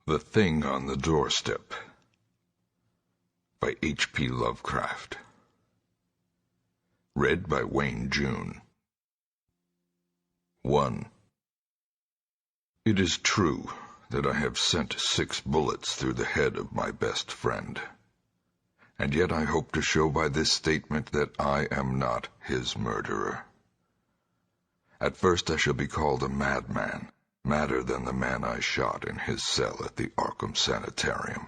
The Thing on the Doorstep by H.P. Lovecraft. Read by Wayne June. 1. It is true that I have sent 6 bullets through the head of my best friend, and yet I hope to show by this statement that I am not his murderer. At first I shall be called a madman, madder than the man I shot in his cell at the Arkham Sanitarium.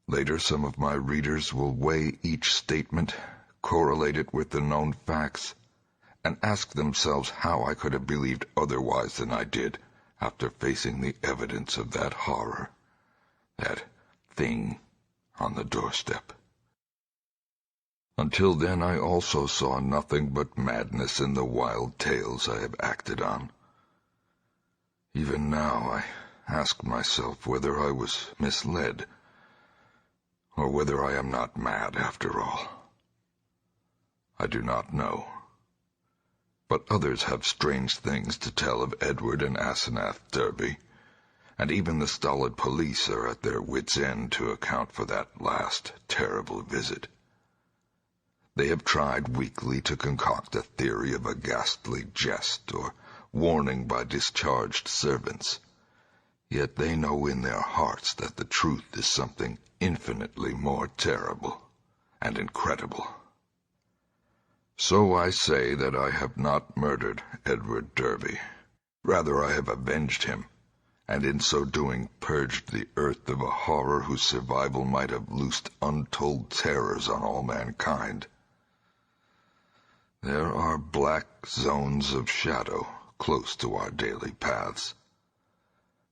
Later, some of my readers will weigh each statement, correlate it with the known facts, and ask themselves how I could have believed otherwise than I did after facing the evidence of that horror, that thing on the doorstep. Until then, I also saw nothing but madness in the wild tales I have acted on. Even now, I ask myself whether I was misled, or whether I am not mad after all. I do not know. But others have strange things to tell of Edward and Asenath Derby, and even the stolid police are at their wits' end to account for that last terrible visit. They have tried weakly to concoct a theory of a ghastly jest or warning by discharged servants, yet they know in their hearts that the truth is something infinitely more terrible and incredible. So I say that I have not murdered Edward Derby. Rather, I have avenged him, and in so doing purged the earth of a horror whose survival might have loosed untold terrors on all mankind. There are black zones of shadow close to our daily paths,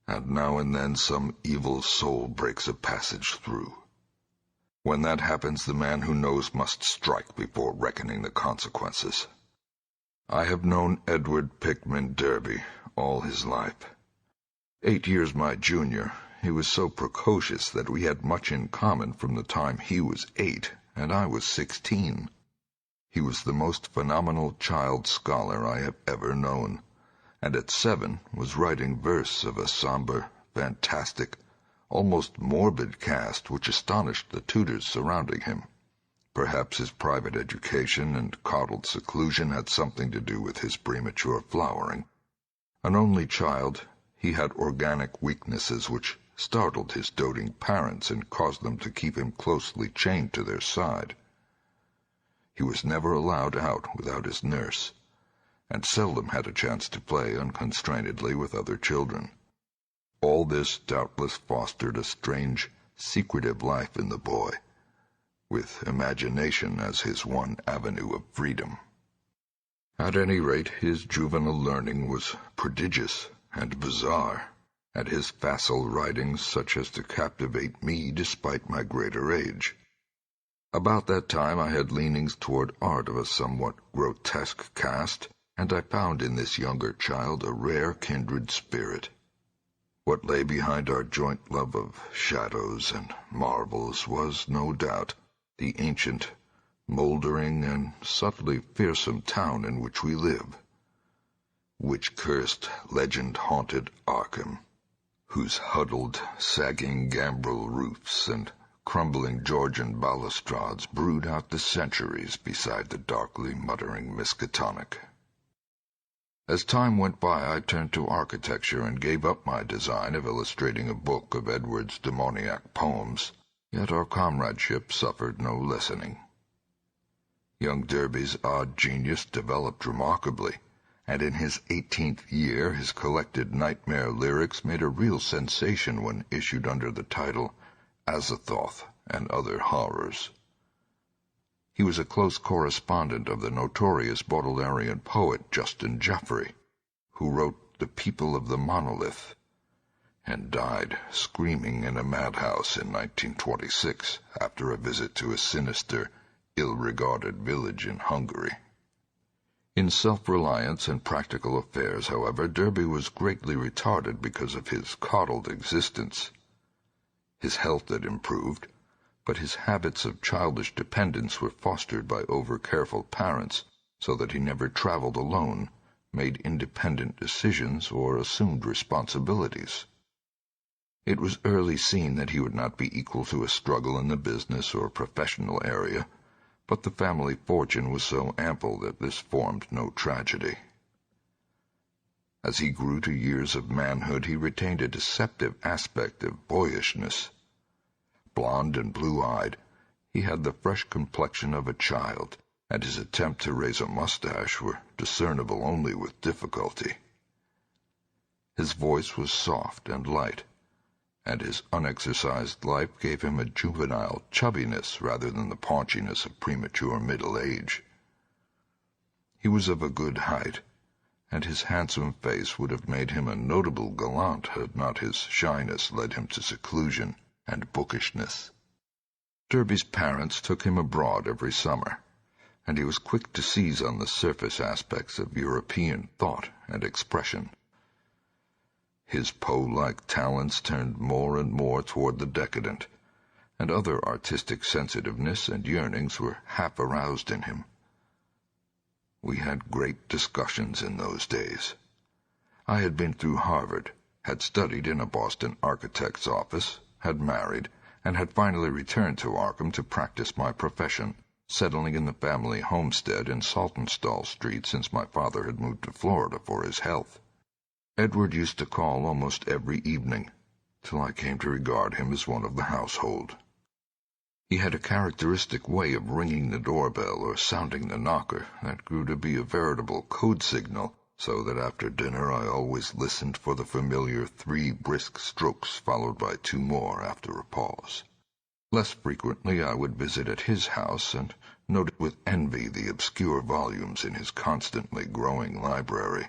and now and then some evil soul breaks a passage through. When that happens, the man who knows must strike before reckoning the consequences. I have known Edward Pickman Derby all his life. 8 years my junior, he was so precocious that we had much in common from the time he was 8 and I was 16. He was the most phenomenal child scholar I have ever known, and at 7 was writing verse of a somber, fantastic, almost morbid cast which astonished the tutors surrounding him. Perhaps his private education and coddled seclusion had something to do with his premature flowering. An only child, he had organic weaknesses which startled his doting parents and caused them to keep him closely chained to their side. He was never allowed out without his nurse, and seldom had a chance to play unconstrainedly with other children. All this doubtless fostered a strange, secretive life in the boy, with imagination as his one avenue of freedom. At any rate, his juvenile learning was prodigious and bizarre, and his facile writings such as to captivate me despite my greater age. About that time I had leanings toward art of a somewhat grotesque cast, and I found in this younger child a rare kindred spirit. What lay behind our joint love of shadows and marvels was, no doubt, the ancient, moldering, and subtly fearsome town in which we live, witch-cursed, legend-haunted Arkham, whose huddled, sagging gambrel roofs and crumbling Georgian balustrades brood out the centuries beside the darkly muttering Miskatonic. As time went by, I turned to architecture and gave up my design of illustrating a book of Edward's demoniac poems, yet our comradeship suffered no lessening. Young Derby's odd genius developed remarkably, and in his 18th year his collected nightmare lyrics made a real sensation when issued under the title Azathoth and Other Horrors. He was a close correspondent of the notorious Baudelarian poet Justin Geoffrey, who wrote The People of the Monolith, and died screaming in a madhouse in 1926 after a visit to a sinister, ill-regarded village in Hungary. In self-reliance and practical affairs, however, Derby was greatly retarded because of his coddled existence. His health had improved, but his habits of childish dependence were fostered by over-careful parents, so that he never traveled alone, made independent decisions, or assumed responsibilities. It was early seen that he would not be equal to a struggle in the business or professional area, but the family fortune was so ample that this formed no tragedy. As he grew to years of manhood, he retained a deceptive aspect of boyishness. Blond and blue-eyed, he had the fresh complexion of a child, and his attempt to raise a mustache were discernible only with difficulty. His voice was soft and light, and his unexercised life gave him a juvenile chubbiness rather than the paunchiness of premature middle age. He was of a good height, and his handsome face would have made him a notable gallant had not his shyness led him to seclusion and bookishness. Derby's parents took him abroad every summer, and he was quick to seize on the surface aspects of European thought and expression. His Poe-like talents turned more and more toward the decadent, and other artistic sensitiveness and yearnings were half aroused in him. We had great discussions in those days. I had been through Harvard, had studied in a Boston architect's office, had married, and had finally returned to Arkham to practice my profession, settling in the family homestead in Saltonstall Street since my father had moved to Florida for his health. Edward used to call almost every evening, till I came to regard him as one of the household. He had a characteristic way of ringing the doorbell or sounding the knocker that grew to be a veritable code signal, so that after dinner I always listened for the familiar 3 brisk strokes followed by 2 more after a pause. Less frequently I would visit at his house and noted with envy the obscure volumes in his constantly growing library.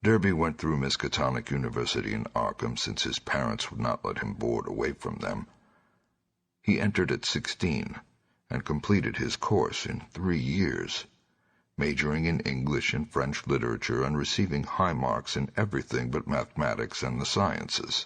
Derby went through Miskatonic University in Arkham since his parents would not let him board away from them. He entered at 16 and completed his course in 3 years, majoring in English and French literature and receiving high marks in everything but mathematics and the sciences.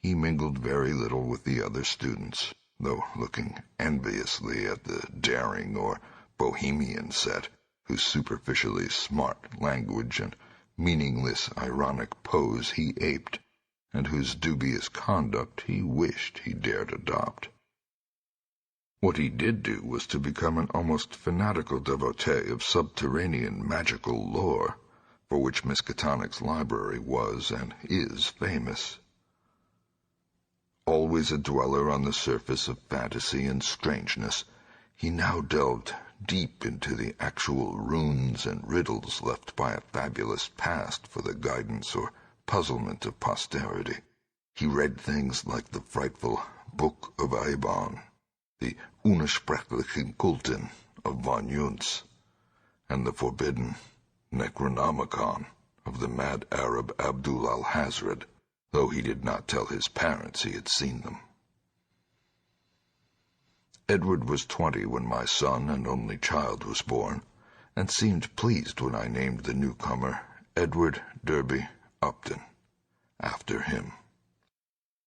He mingled very little with the other students, though looking enviously at the daring or bohemian set, whose superficially smart language and meaningless ironic pose he aped, and whose dubious conduct he wished he dared adopt. What he did do was to become an almost fanatical devotee of subterranean magical lore, for which Miskatonic's library was and is famous. Always a dweller on the surface of fantasy and strangeness, he now delved deep into the actual runes and riddles left by a fabulous past for the guidance or puzzlement of posterity. He read things like the frightful Book of Eibon, the Unersprechlichen Kulten of von Juntz, and the forbidden Necronomicon of the mad Arab Abdul al-Hazred, though he did not tell his parents he had seen them. Edward was 20 when my son and only child was born, and seemed pleased when I named the newcomer Edward Derby Upton, after him.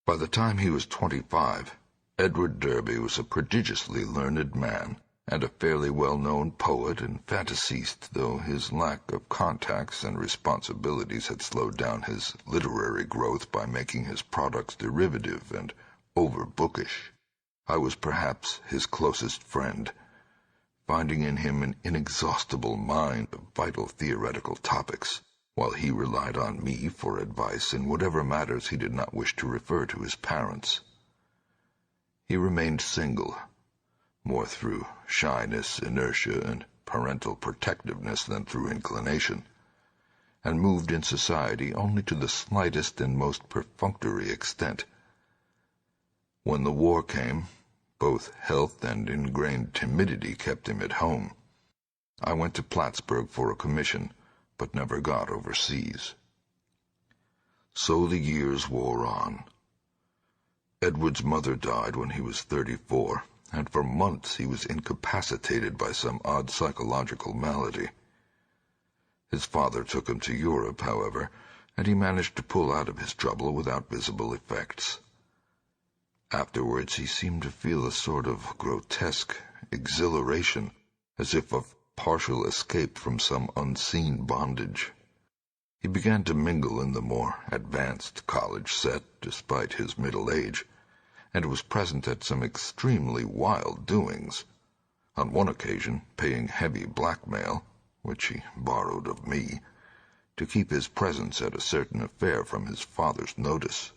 By the time he was 25, Edward Derby was a prodigiously learned man, and a fairly well-known poet and fantasiste, though his lack of contacts and responsibilities had slowed down his literary growth by making his products derivative and over-bookish. I was perhaps his closest friend, finding in him an inexhaustible mind of vital theoretical topics, while he relied on me for advice in whatever matters he did not wish to refer to his parents. He remained single, more through shyness, inertia, and parental protectiveness than through inclination, and moved in society only to the slightest and most perfunctory extent. When the war came, both health and ingrained timidity kept him at home. I went to Plattsburgh for a commission, but never got overseas. So the years wore on. Edward's mother died when he was 34, and for months he was incapacitated by some odd psychological malady. His father took him to Europe, however, and he managed to pull out of his trouble without visible effects. Afterwards he seemed to feel a sort of grotesque exhilaration, as if of partial escape from some unseen bondage. He began to mingle in the more advanced college set despite his middle age, and was present at some extremely wild doings, on one occasion paying heavy blackmail, which he borrowed of me, to keep his presence at a certain affair from his father's notice.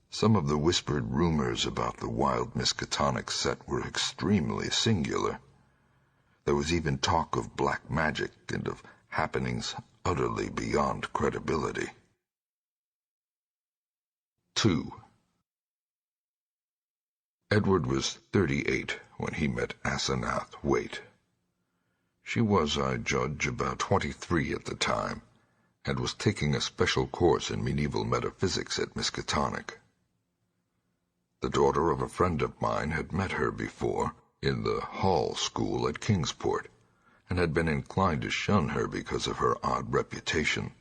Some of the whispered rumors about the wild Miskatonic set were extremely singular. There was even talk of black magic and of happenings utterly beyond credibility. 2. Edward was 38 when he met Asenath Waite. She was, I judge, about 23 at the time, and was taking a special course in medieval metaphysics at Miskatonic. The daughter of a friend of mine had met her before, in the Hall School at Kingsport, and had been inclined to shun her because of her odd reputation.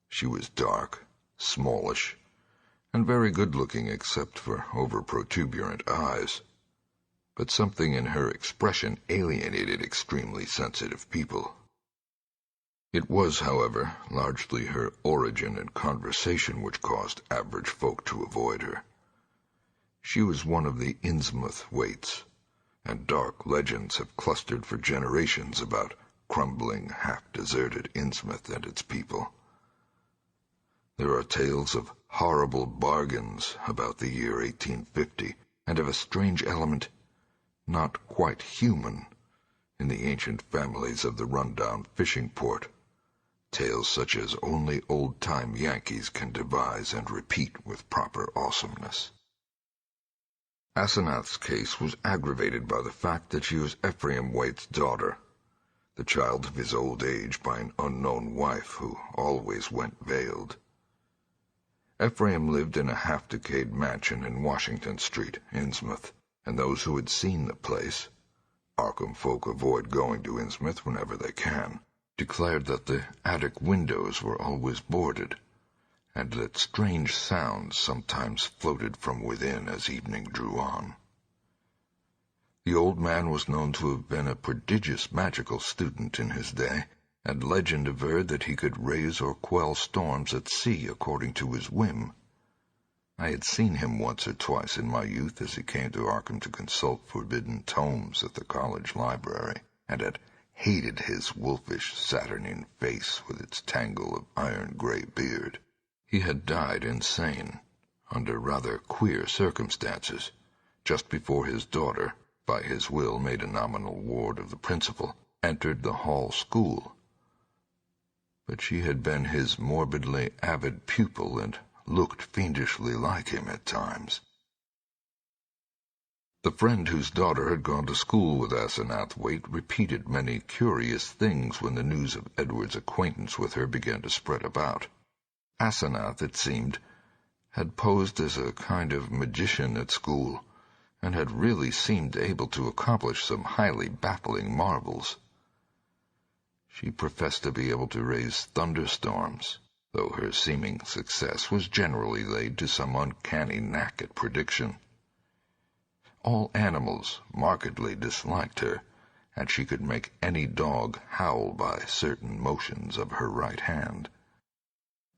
She was dark, smallish, and very good-looking except for over-protuberant eyes, but something in her expression alienated extremely sensitive people. It was, however, largely her origin and conversation which caused average folk to avoid her. She was one of the Innsmouth Waites, and dark legends have clustered for generations about crumbling, half-deserted Innsmouth and its people. There are tales of horrible bargains about the year 1850, and of a strange element, not quite human, in the ancient families of the run-down fishing port, tales such as only old-time Yankees can devise and repeat with proper awesomeness. Asenath's case was aggravated by the fact that she was Ephraim Waite's daughter, the child of his old age by an unknown wife who always went veiled. Ephraim lived in a half-decayed mansion in Washington Street, Innsmouth, and those who had seen the place — Arkham folk avoid going to Innsmouth whenever they can — declared that the attic windows were always boarded, and that strange sounds sometimes floated from within as evening drew on. The old man was known to have been a prodigious magical student in his day, and legend averred that he could raise or quell storms at sea according to his whim. I had seen him once or twice in my youth as he came to Arkham to consult forbidden tomes at the college library, and had hated his wolfish, saturnine face with its tangle of iron-gray beard. He had died insane, under rather queer circumstances, just before his daughter, by his will made a nominal ward of the principal, entered the Hall School. But she had been his morbidly avid pupil and looked fiendishly like him at times. The friend whose daughter had gone to school with Asenath Waite repeated many curious things when the news of Edward's acquaintance with her began to spread about. Asenath, it seemed, had posed as a kind of magician at school, and had really seemed able to accomplish some highly baffling marvels. She professed to be able to raise thunderstorms, though her seeming success was generally laid to some uncanny knack at prediction. All animals markedly disliked her, and she could make any dog howl by certain motions of her right hand.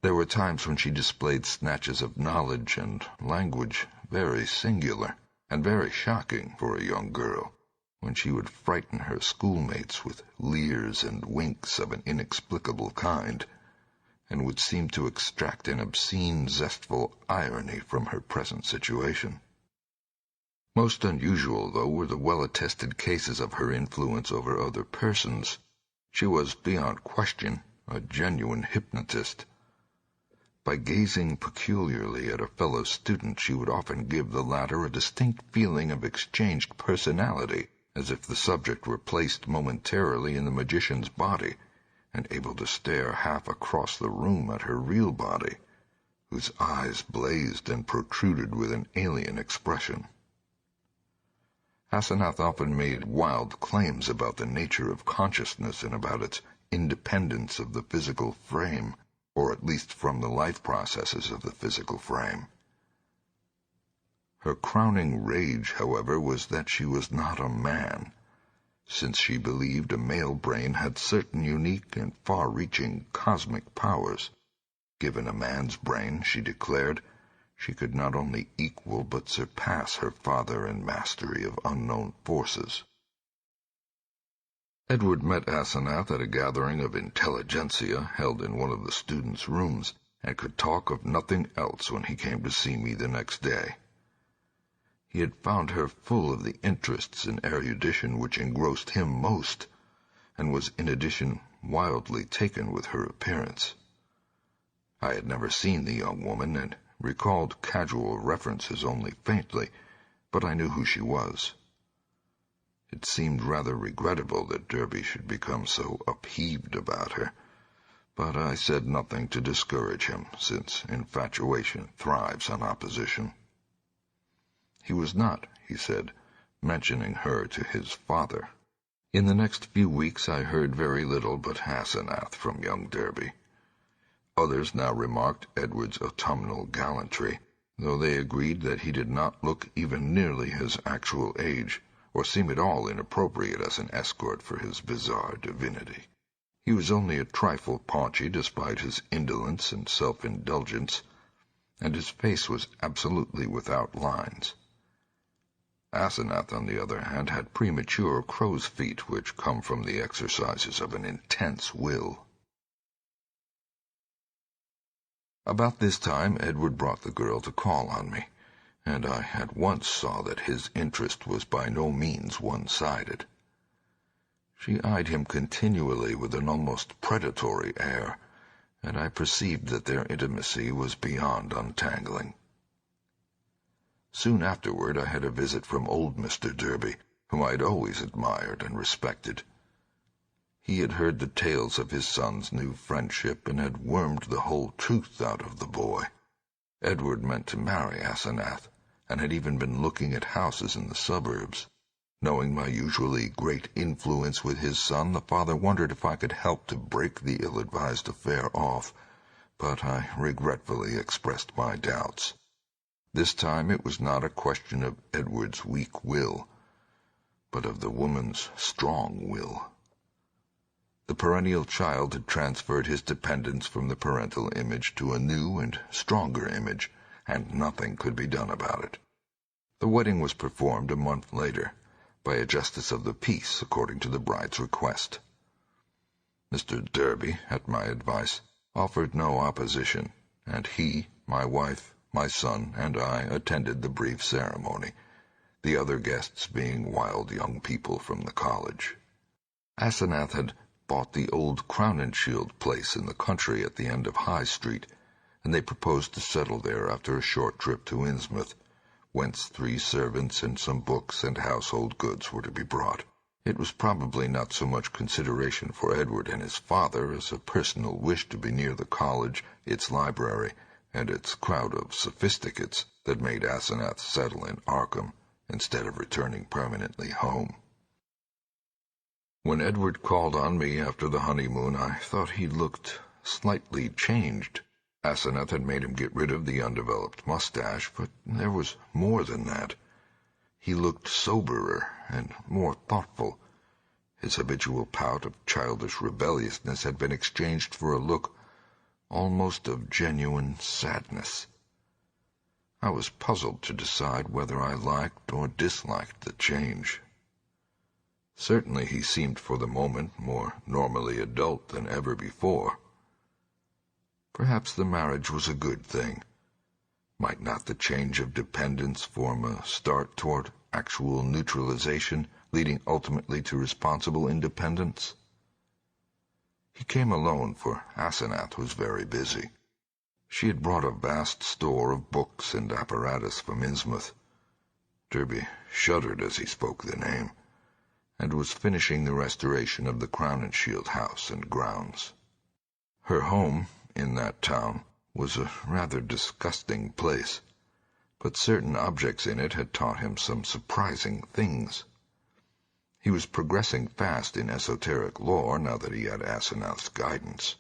There were times when she displayed snatches of knowledge and language very singular and very shocking for a young girl, when she would frighten her schoolmates with leers and winks of an inexplicable kind, and would seem to extract an obscene, zestful irony from her present situation. Most unusual, though, were the well-attested cases of her influence over other persons. She was, beyond question, a genuine hypnotist. By gazing peculiarly at a fellow student, she would often give the latter a distinct feeling of exchanged personality, as if the subject were placed momentarily in the magician's body, and able to stare half across the room at her real body, whose eyes blazed and protruded with an alien expression. Asenath often made wild claims about the nature of consciousness and about its independence of the physical frame, or at least from the life processes of the physical frame. Her crowning rage, however, was that she was not a man, since she believed a male brain had certain unique and far-reaching cosmic powers. Given a man's brain, she declared, she could not only equal but surpass her father in mastery of unknown forces. Edward met Asenath at a gathering of intelligentsia held in one of the students' rooms, and could talk of nothing else when he came to see me the next day. He had found her full of the interests in erudition which engrossed him most, and was in addition wildly taken with her appearance. I had never seen the young woman, and recalled casual references only faintly, but I knew who she was. It seemed rather regrettable that Derby should become so upheaved about her, but I said nothing to discourage him, since infatuation thrives on opposition. He was not, he said, mentioning her to his father. In the next few weeks I heard very little but Asenath from young Derby. Others now remarked Edward's autumnal gallantry, though they agreed that he did not look even nearly his actual age, or seem at all inappropriate as an escort for his bizarre divinity. He was only a trifle paunchy despite his indolence and self-indulgence, and his face was absolutely without lines. Asenath, on the other hand, had premature crow's feet which come from the exercises of an intense will. About this time Edward brought the girl to call on me, and I at once saw that his interest was by no means one-sided. She eyed him continually with an almost predatory air, and I perceived that their intimacy was beyond untangling. Soon afterward I had a visit from old Mr. Derby, whom I had always admired and respected. He had heard the tales of his son's new friendship, and had wormed the whole truth out of the boy. Edward meant to marry Asenath, and had even been looking at houses in the suburbs. Knowing my usually great influence with his son, the father wondered if I could help to break the ill-advised affair off, but I regretfully expressed my doubts. This time it was not a question of Edward's weak will, but of the woman's strong will. The perennial child had transferred his dependence from the parental image to a new and stronger image, and nothing could be done about it. The wedding was performed a month later, by a justice of the peace according to the bride's request. Mr. Derby, at my advice, offered no opposition, and he, my wife, my son, and I attended the brief ceremony, the other guests being wild young people from the college. Asenath had bought the old Crown and Shield place in the country at the end of High Street, and they proposed to settle there after a short trip to Innsmouth, whence 3 servants and some books and household goods were to be brought. It was probably not so much consideration for Edward and his father as a personal wish to be near the college, its library, and its crowd of sophisticates that made Asenath settle in Arkham instead of returning permanently home. When Edward called on me after the honeymoon, I thought he looked slightly changed. Asenath had made him get rid of the undeveloped mustache, but there was more than that. He looked soberer and more thoughtful. His habitual pout of childish rebelliousness had been exchanged for a look almost of genuine sadness. I was puzzled to decide whether I liked or disliked the change. Certainly he seemed for the moment more normally adult than ever before. Perhaps the marriage was a good thing. Might not the change of dependence form a start toward actual neutralization, leading ultimately to responsible independence? He came alone, for Asenath was very busy. She had brought a vast store of books and apparatus from Innsmouth. Derby shuddered as he spoke the name, and was finishing the restoration of the Crown and Shield house and grounds. Her home, in that town, was a rather disgusting place, but certain objects in it had taught him some surprising things. He was progressing fast in esoteric lore now that he had Asenath's guidance.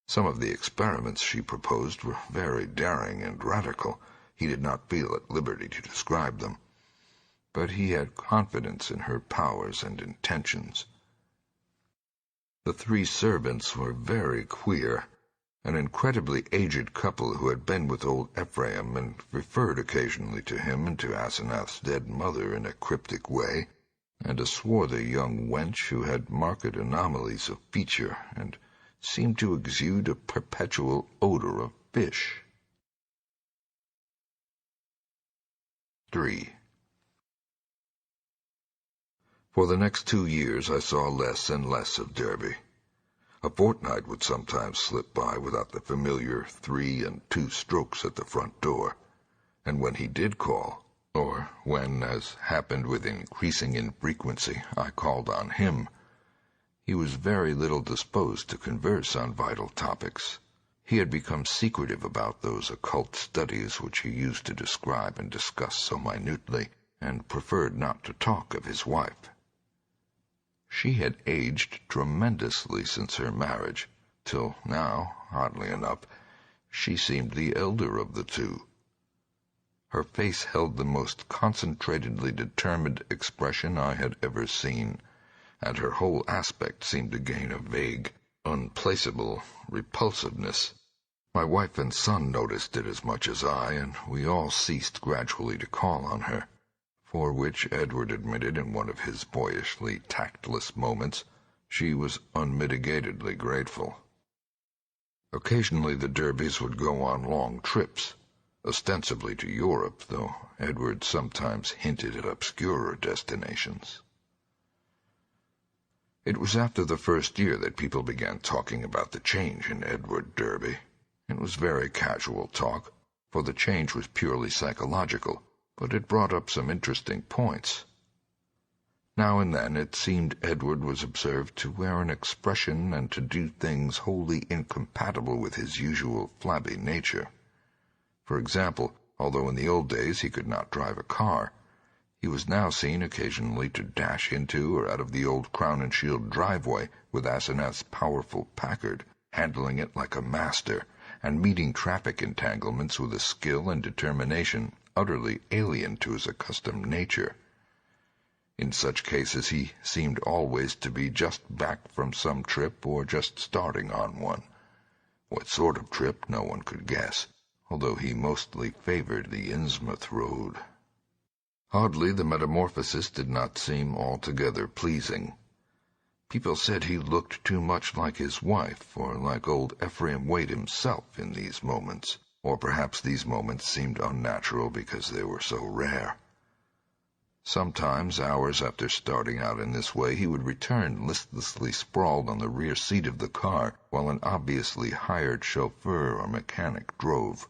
Some of the experiments she proposed were very daring and radical. He did not feel at liberty to describe them, but he had confidence in her powers and intentions. The 3 servants were very queer, an incredibly aged couple who had been with old Ephraim and referred occasionally to him and to Asenath's dead mother in a cryptic way, and a swarthy young wench who had marked anomalies of feature and seemed to exude a perpetual odor of fish. 3. For the next 2 years I saw less and less of Derby. A fortnight would sometimes slip by without the familiar 3 and 2 strokes at the front door, and when he did call, or when, as happened with increasing infrequency, I called on him, he was very little disposed to converse on vital topics. He had become secretive about those occult studies which he used to describe and discuss so minutely, and preferred not to talk of his wife. She had aged tremendously since her marriage, till now, oddly enough, she seemed the elder of the 2. Her face held the most concentratedly determined expression I had ever seen, and her whole aspect seemed to gain a vague, unplaceable repulsiveness. My wife and son noticed it as much as I, and we all ceased gradually to call on her, for which Edward admitted in one of his boyishly tactless moments she was unmitigatedly grateful. Occasionally the Derbys would go on long trips, ostensibly to Europe, though Edward sometimes hinted at obscurer destinations. It was after the first year that people began talking about the change in Edward Derby. It was very casual talk, for the change was purely psychological, but it brought up some interesting points. Now and then it seemed Edward was observed to wear an expression and to do things wholly incompatible with his usual flabby nature. For example, although in the old days he could not drive a car, he was now seen occasionally to dash into or out of the old Crown and Shield driveway with Asenath's powerful Packard, handling it like a master, and meeting traffic entanglements with a skill and determination utterly alien to his accustomed nature. In such cases he seemed always to be just back from some trip or just starting on one. What sort of trip no one could guess, although he mostly favored the Innsmouth road. Oddly, the metamorphosis did not seem altogether pleasing. People said he looked too much like his wife, or like old Ephraim Wade himself in these moments, or perhaps these moments seemed unnatural because they were so rare. Sometimes, hours after starting out in this way, he would return listlessly sprawled on the rear seat of the car, while an obviously hired chauffeur or mechanic drove.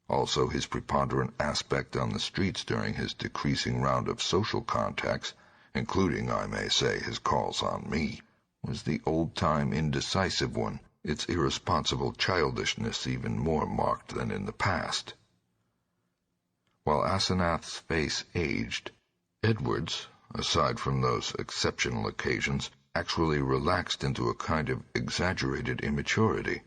Also, his preponderant aspect on the streets during his decreasing round of social contacts, including, I may say, his calls on me, was the old-time indecisive one, its irresponsible childishness even more marked than in the past. While Asenath's face aged, Edward's, aside from those exceptional occasions, actually relaxed into a kind of exaggerated immaturity,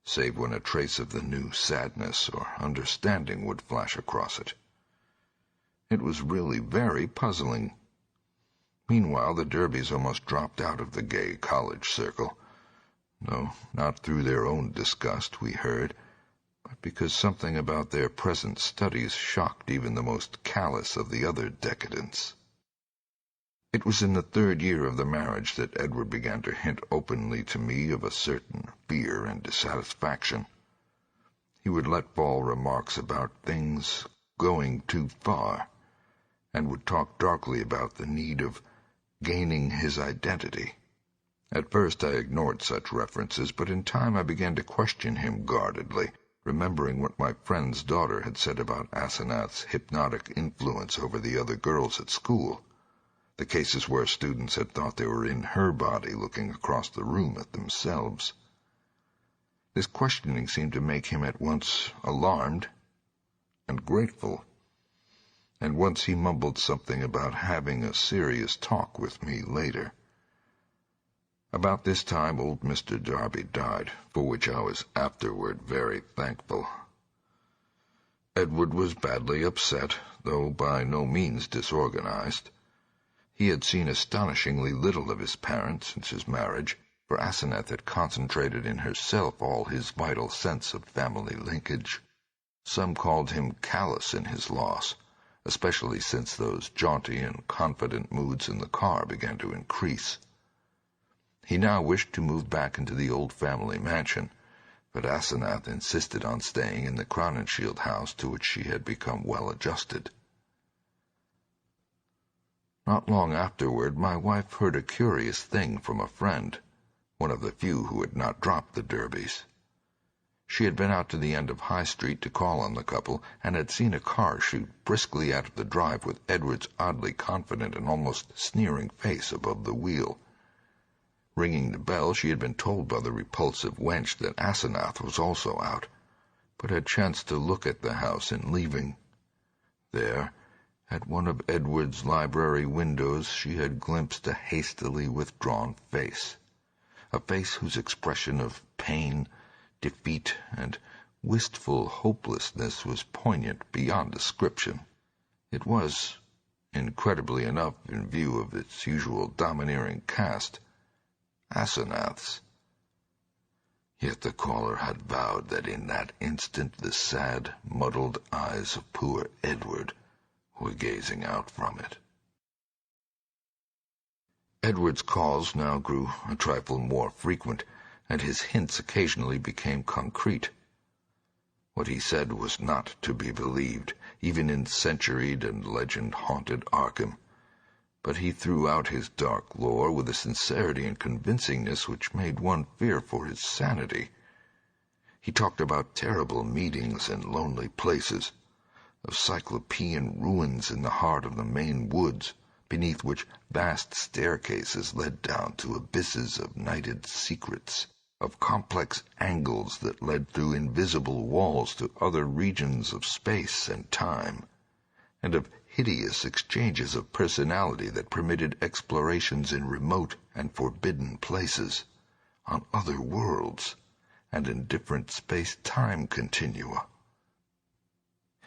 save when a trace of the new sadness or understanding would flash across it. It was really very puzzling. Meanwhile, the Derbys almost dropped out of the gay college circle. No, not through their own disgust, we heard, but because something about their present studies shocked even the most callous of the other decadents. It was in the 3rd year of the marriage that Edward began to hint openly to me of a certain fear and dissatisfaction. He would let fall remarks about things going too far, and would talk darkly about the need of gaining his identity. At first I ignored such references, but in time I began to question him guardedly, remembering what my friend's daughter had said about Asenath's hypnotic influence over the other girls at school. The cases where students had thought they were in her body looking across the room at themselves. This questioning seemed to make him at once alarmed and grateful, and once he mumbled something about having a serious talk with me later. About this time old Mr. Darby died, for which I was afterward very thankful. Edward was badly upset, though by no means disorganized. He had seen astonishingly little of his parents since his marriage, for Asenath had concentrated in herself all his vital sense of family linkage. Some called him callous in his loss, especially since those jaunty and confident moods in the car began to increase. He now wished to move back into the old family mansion, but Asenath insisted on staying in the Crowninshield house to which she had become well adjusted. Not long afterward, my wife heard a curious thing from a friend, one of the few who had not dropped the Derbys. She had been out to the end of High Street to call on the couple, and had seen a car shoot briskly out of the drive with Edward's oddly confident and almost sneering face above the wheel. Ringing the bell, she had been told by the repulsive wench that Asenath was also out, but had chanced to look at the house in leaving. There, at one of Edward's library windows, she had glimpsed a hastily withdrawn face, a face whose expression of pain, defeat, and wistful hopelessness was poignant beyond description. It was, incredibly enough in view of its usual domineering cast, Asenath's. Yet the caller had vowed that in that instant the sad, muddled eyes of poor Edward were gazing out from it. Edward's calls now grew a trifle more frequent, and his hints occasionally became concrete. What he said was not to be believed, even in centuried and legend-haunted Arkham, but he threw out his dark lore with a sincerity and convincingness which made one fear for his sanity. He talked about terrible meetings in lonely places, of cyclopean ruins in the heart of the Maine woods, beneath which vast staircases led down to abysses of nighted secrets, of complex angles that led through invisible walls to other regions of space and time, and of hideous exchanges of personality that permitted explorations in remote and forbidden places, on other worlds, and in different space-time continua.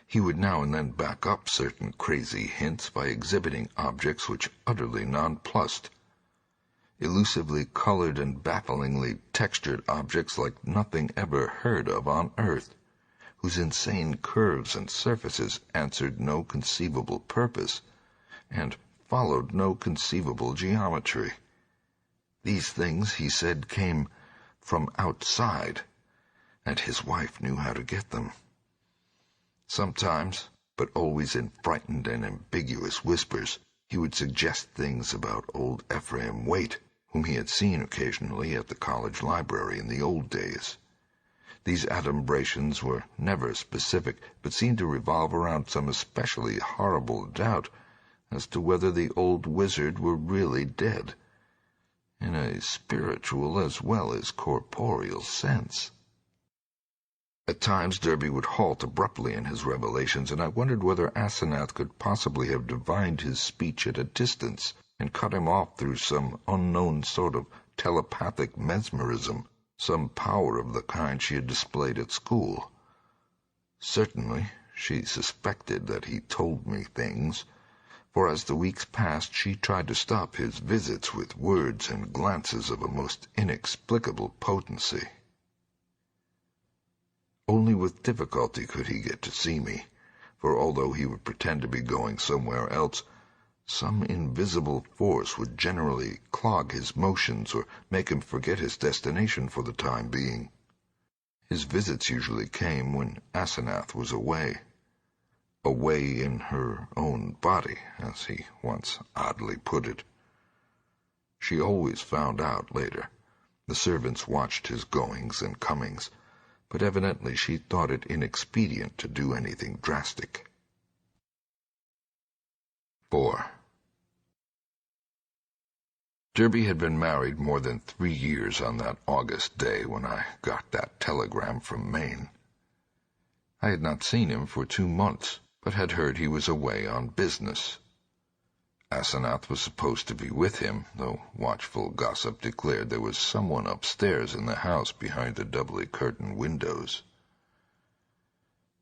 He would now and then back up certain crazy hints by exhibiting objects which utterly nonplussed, elusively colored and bafflingly textured objects like nothing ever heard of on Earth, whose insane curves and surfaces answered no conceivable purpose, and followed no conceivable geometry. These things, he said, came from outside, and his wife knew how to get them. Sometimes, but always in frightened and ambiguous whispers, he would suggest things about old Ephraim Waite, whom he had seen occasionally at the college library in the old days. These adumbrations were never specific, but seemed to revolve around some especially horrible doubt as to whether the old wizard were really dead, in a spiritual as well as corporeal sense. At times Derby would halt abruptly in his revelations, and I wondered whether Asenath could possibly have divined his speech at a distance and cut him off through some unknown sort of telepathic mesmerism, some power of the kind she had displayed at school. Certainly, she suspected that he told me things, for as the weeks passed she tried to stop his visits with words and glances of a most inexplicable potency. Only with difficulty could he get to see me, for although he would pretend to be going somewhere else, some invisible force would generally clog his motions or make him forget his destination for the time being. His visits usually came when Asenath was away in her own body, as he once oddly put it. She always found out later. The servants watched his goings and comings, but evidently she thought it inexpedient to do anything drastic. 4. Derby had been married more than 3 years on that August day when I got that telegram from Maine. I had not seen him for 2 months, but had heard he was away on business. Asenath was supposed to be with him, though watchful gossip declared there was someone upstairs in the house behind the doubly curtained windows.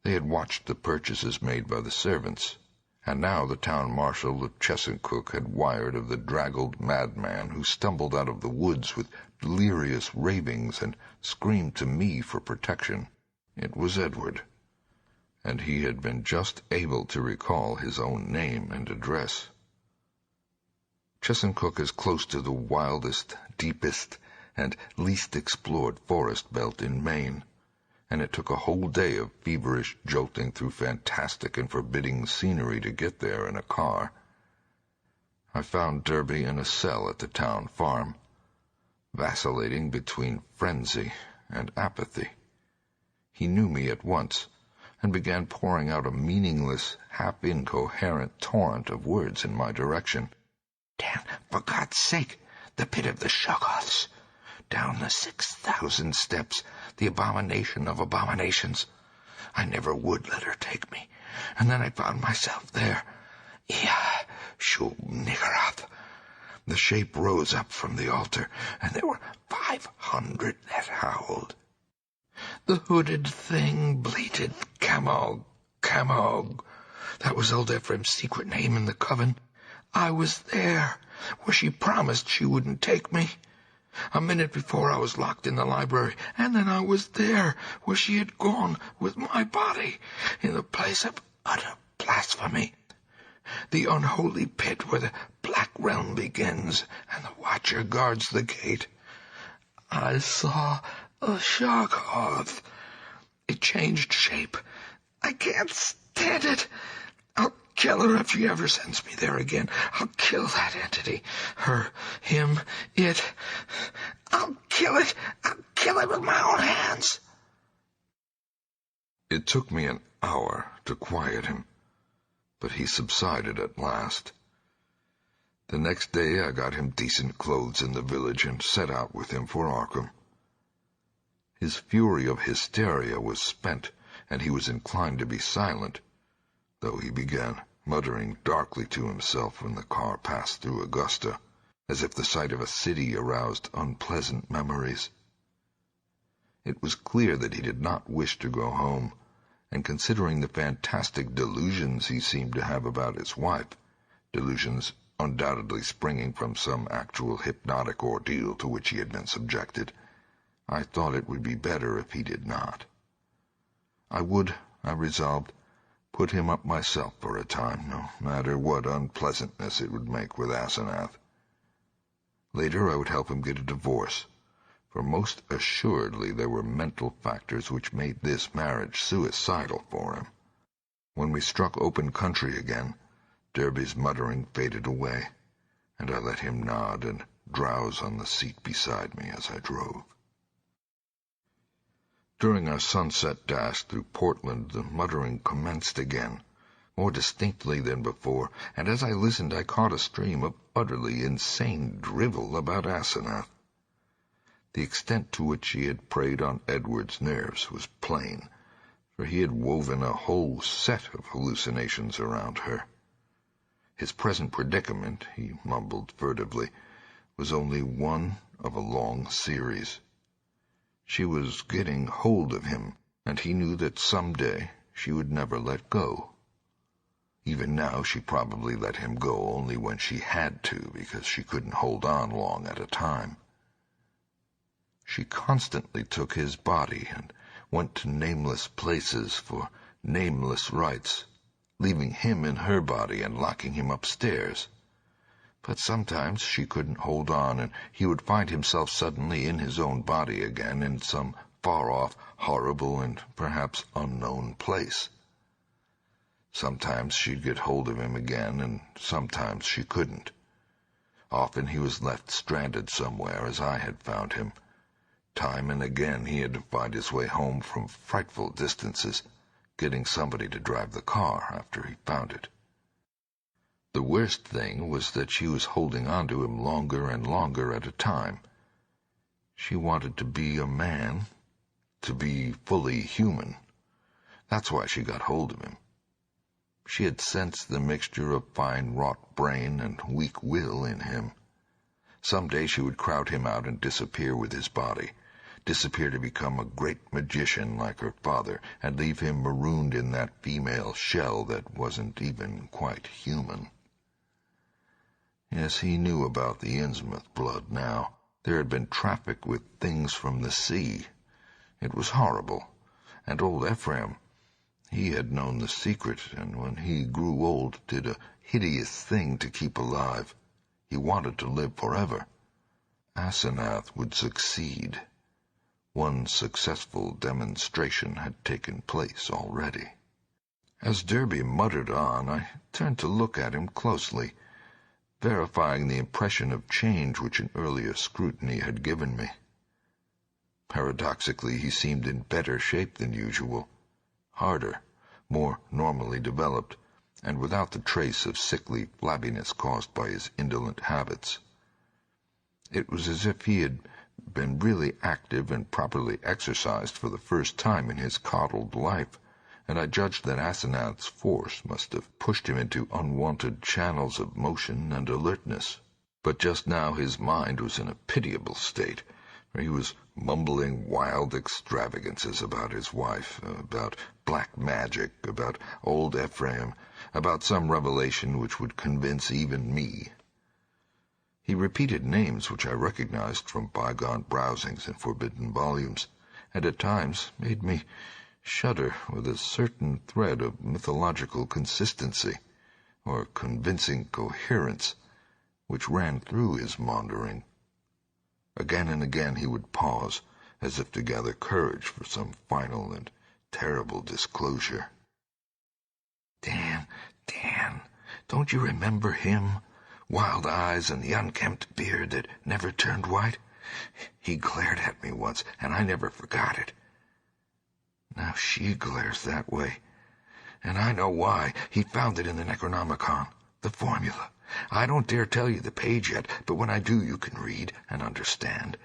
They had watched the purchases made by the servants, and now the town marshal of Chesuncook had wired of the draggled madman who stumbled out of the woods with delirious ravings and screamed to me for protection. It was Edward, and he had been just able to recall his own name and address. Chesuncook is close to the wildest, deepest, and least explored forest belt in Maine, and it took a whole day of feverish jolting through fantastic and forbidding scenery to get there in a car. I found Derby in a cell at the town farm, vacillating between frenzy and apathy. He knew me at once, and began pouring out a meaningless, half-incoherent torrent of words in my direction. "Dan, for God's sake, the pit of the Shoggoths! Down the 6,000 steps, the abomination of abominations. I never would let her take me, and then I found myself there. Yeah, Shub Niggurath." The shape rose up from the altar, and there were 500 that howled. The hooded thing bleated, "Camog, Camog." That was old Ephraim's secret name in the coven. I was there, where she promised she wouldn't take me. A minute before I was locked in the library, and then I was there, where she had gone with my body, in the place of utter blasphemy, the unholy pit where the black realm begins, and the watcher guards the gate. I saw a Shoggoth. It changed shape. I can't stand it. I'll kill her if she ever sends me there again. I'll kill that entity. Her, him, it. I'll kill it. I'll kill it with my own hands. It took me an hour to quiet him, but he subsided at last. The next day I got him decent clothes in the village and set out with him for Arkham. His fury of hysteria was spent, and he was inclined to be silent, though he began muttering darkly to himself when the car passed through Augusta, as if the sight of a city aroused unpleasant memories. It was clear that he did not wish to go home, and considering the fantastic delusions he seemed to have about his wife, delusions undoubtedly springing from some actual hypnotic ordeal to which he had been subjected, I thought it would be better if he did not. I would, I resolved, put him up myself for a time, no matter what unpleasantness it would make with Asenath. Later I would help him get a divorce, for most assuredly there were mental factors which made this marriage suicidal for him. When we struck open country again, Derby's muttering faded away, and I let him nod and drowse on the seat beside me as I drove. During our sunset dash through Portland, the muttering commenced again, more distinctly than before, and as I listened I caught a stream of utterly insane drivel about Asenath. The extent to which he had preyed on Edward's nerves was plain, for he had woven a whole set of hallucinations around her. His present predicament, he mumbled furtively, was only one of a long series. She was getting hold of him, and he knew that some day she would never let go. Even now she probably let him go only when she had to, because she couldn't hold on long at a time. She constantly took his body and went to nameless places for nameless rites, leaving him in her body and locking him upstairs. But sometimes she couldn't hold on, and he would find himself suddenly in his own body again in some far-off, horrible, and perhaps unknown place. Sometimes she'd get hold of him again, and sometimes she couldn't. Often he was left stranded somewhere, as I had found him. Time and again he had to find his way home from frightful distances, getting somebody to drive the car after he found it. The worst thing was that she was holding on to him longer and longer at a time. She wanted to be a man, to be fully human. That's why she got hold of him. She had sensed the mixture of fine wrought brain and weak will in him. Some day she would crowd him out and disappear with his body, disappear to become a great magician like her father, and leave him marooned in that female shell that wasn't even quite human. Yes, he knew about the Innsmouth blood now. There had been traffic with things from the sea. It was horrible. And old Ephraim, he had known the secret, and when he grew old did a hideous thing to keep alive. He wanted to live forever. Asenath would succeed. One successful demonstration had taken place already. As Derby muttered on, I turned to look at him closely, verifying the impression of change which an earlier scrutiny had given me. Paradoxically, he seemed in better shape than usual, harder, more normally developed, and without the trace of sickly flabbiness caused by his indolent habits. It was as if he had been really active and properly exercised for the first time in his coddled life, and I judged that Asenath's force must have pushed him into unwanted channels of motion and alertness. But just now his mind was in a pitiable state, for he was mumbling wild extravagances about his wife, about black magic, about old Ephraim, about some revelation which would convince even me. He repeated names which I recognized from bygone browsings in forbidden volumes, and at times made me shudder with a certain thread of mythological consistency, or convincing coherence, which ran through his maundering. Again and again he would pause, as if to gather courage for some final and terrible disclosure. Dan, don't you remember him? Wild eyes and the unkempt beard that never turned white? He glared at me once, and I never forgot it. Now she glares that way, and I know why. He found it in the Necronomicon, the formula. I don't dare tell you the page yet, but when I do you can read and understand.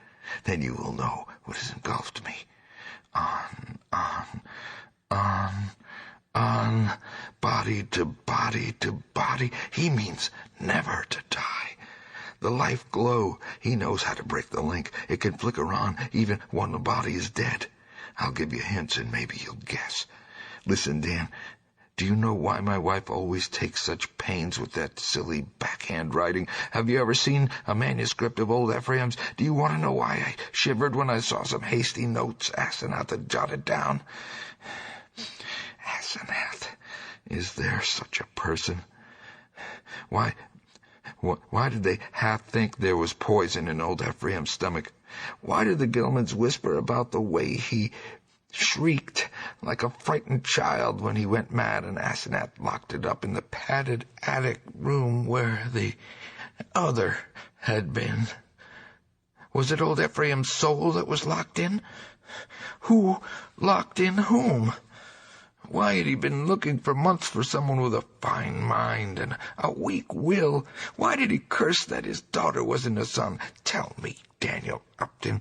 Then you will know what has engulfed me. On, body to body to body. He means never to die. The life glow, he knows how to break the link. It can flicker on even when the body is dead. I'll give you hints and maybe you'll guess. Listen, Dan, do you know why my wife always takes such pains with that silly backhand writing? Have you ever seen a manuscript of old Ephraim's? Do you want to know why I shivered when I saw some hasty notes Asenath had jotted down? Asenath, is there such a person? Why did they half think there was poison in old Ephraim's stomach? Why did the Gilmans whisper about the way he shrieked like a frightened child when he went mad and Asenath locked it up in the padded attic room where the other had been? Was it old Ephraim's soul that was locked in? Who locked in whom? Why had he been looking for months for someone with a fine mind and a weak will? Why did he curse that his daughter wasn't a son? Tell me, Daniel Upton,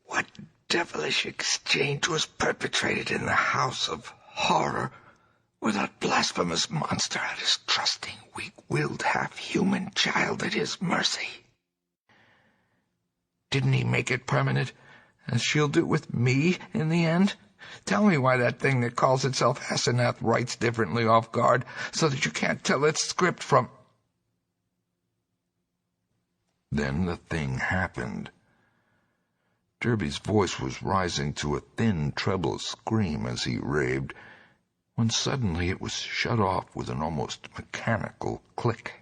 what devilish exchange was perpetrated in the house of horror where that blasphemous monster had his trusting, weak-willed, half-human child at his mercy? Didn't he make it permanent, as she'll do with me in the end? Tell me why that thing that calls itself Asenath writes differently off guard, so that you can't tell its script from... Then the thing happened. Derby's voice was rising to a thin treble scream as he raved, when suddenly it was shut off with an almost mechanical click.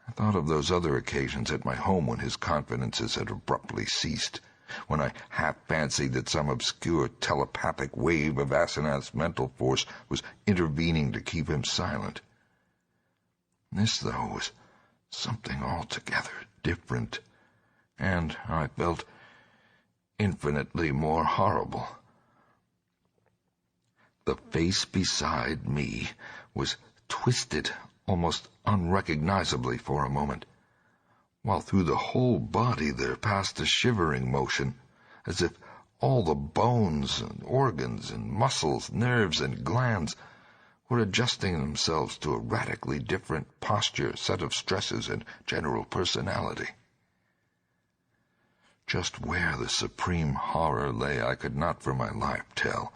I thought of those other occasions at my home when his confidences had abruptly ceased, when I half-fancied that some obscure telepathic wave of Asenath's mental force was intervening to keep him silent. This, though, was something altogether different, and, I felt, infinitely more horrible. The face beside me was twisted almost unrecognizably for a moment, while through the whole body there passed a shivering motion, as if all the bones and organs and muscles, nerves and glands were adjusting themselves to a radically different posture, set of stresses, and general personality. Just where the supreme horror lay I could not for my life tell,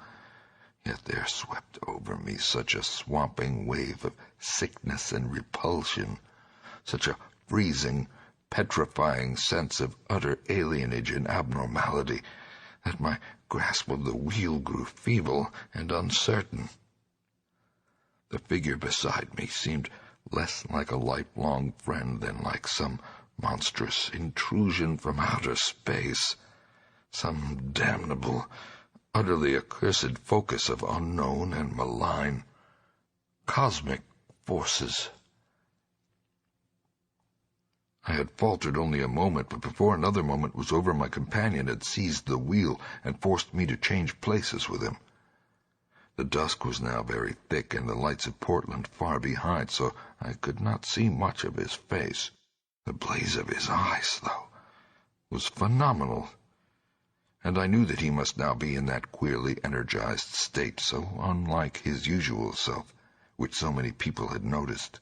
yet there swept over me such a swamping wave of sickness and repulsion, such a freezing, petrifying sense of utter alienage and abnormality, that my grasp of the wheel grew feeble and uncertain. The figure beside me seemed less like a lifelong friend than like some monstrous intrusion from outer space, some damnable, utterly accursed focus of unknown and malign cosmic forces. I had faltered only a moment, but before another moment was over, my companion had seized the wheel and forced me to change places with him. The dusk was now very thick, and the lights of Portland far behind, so I could not see much of his face. The blaze of his eyes, though, was phenomenal, and I knew that he must now be in that queerly energized state, so unlike his usual self, which so many people had noticed.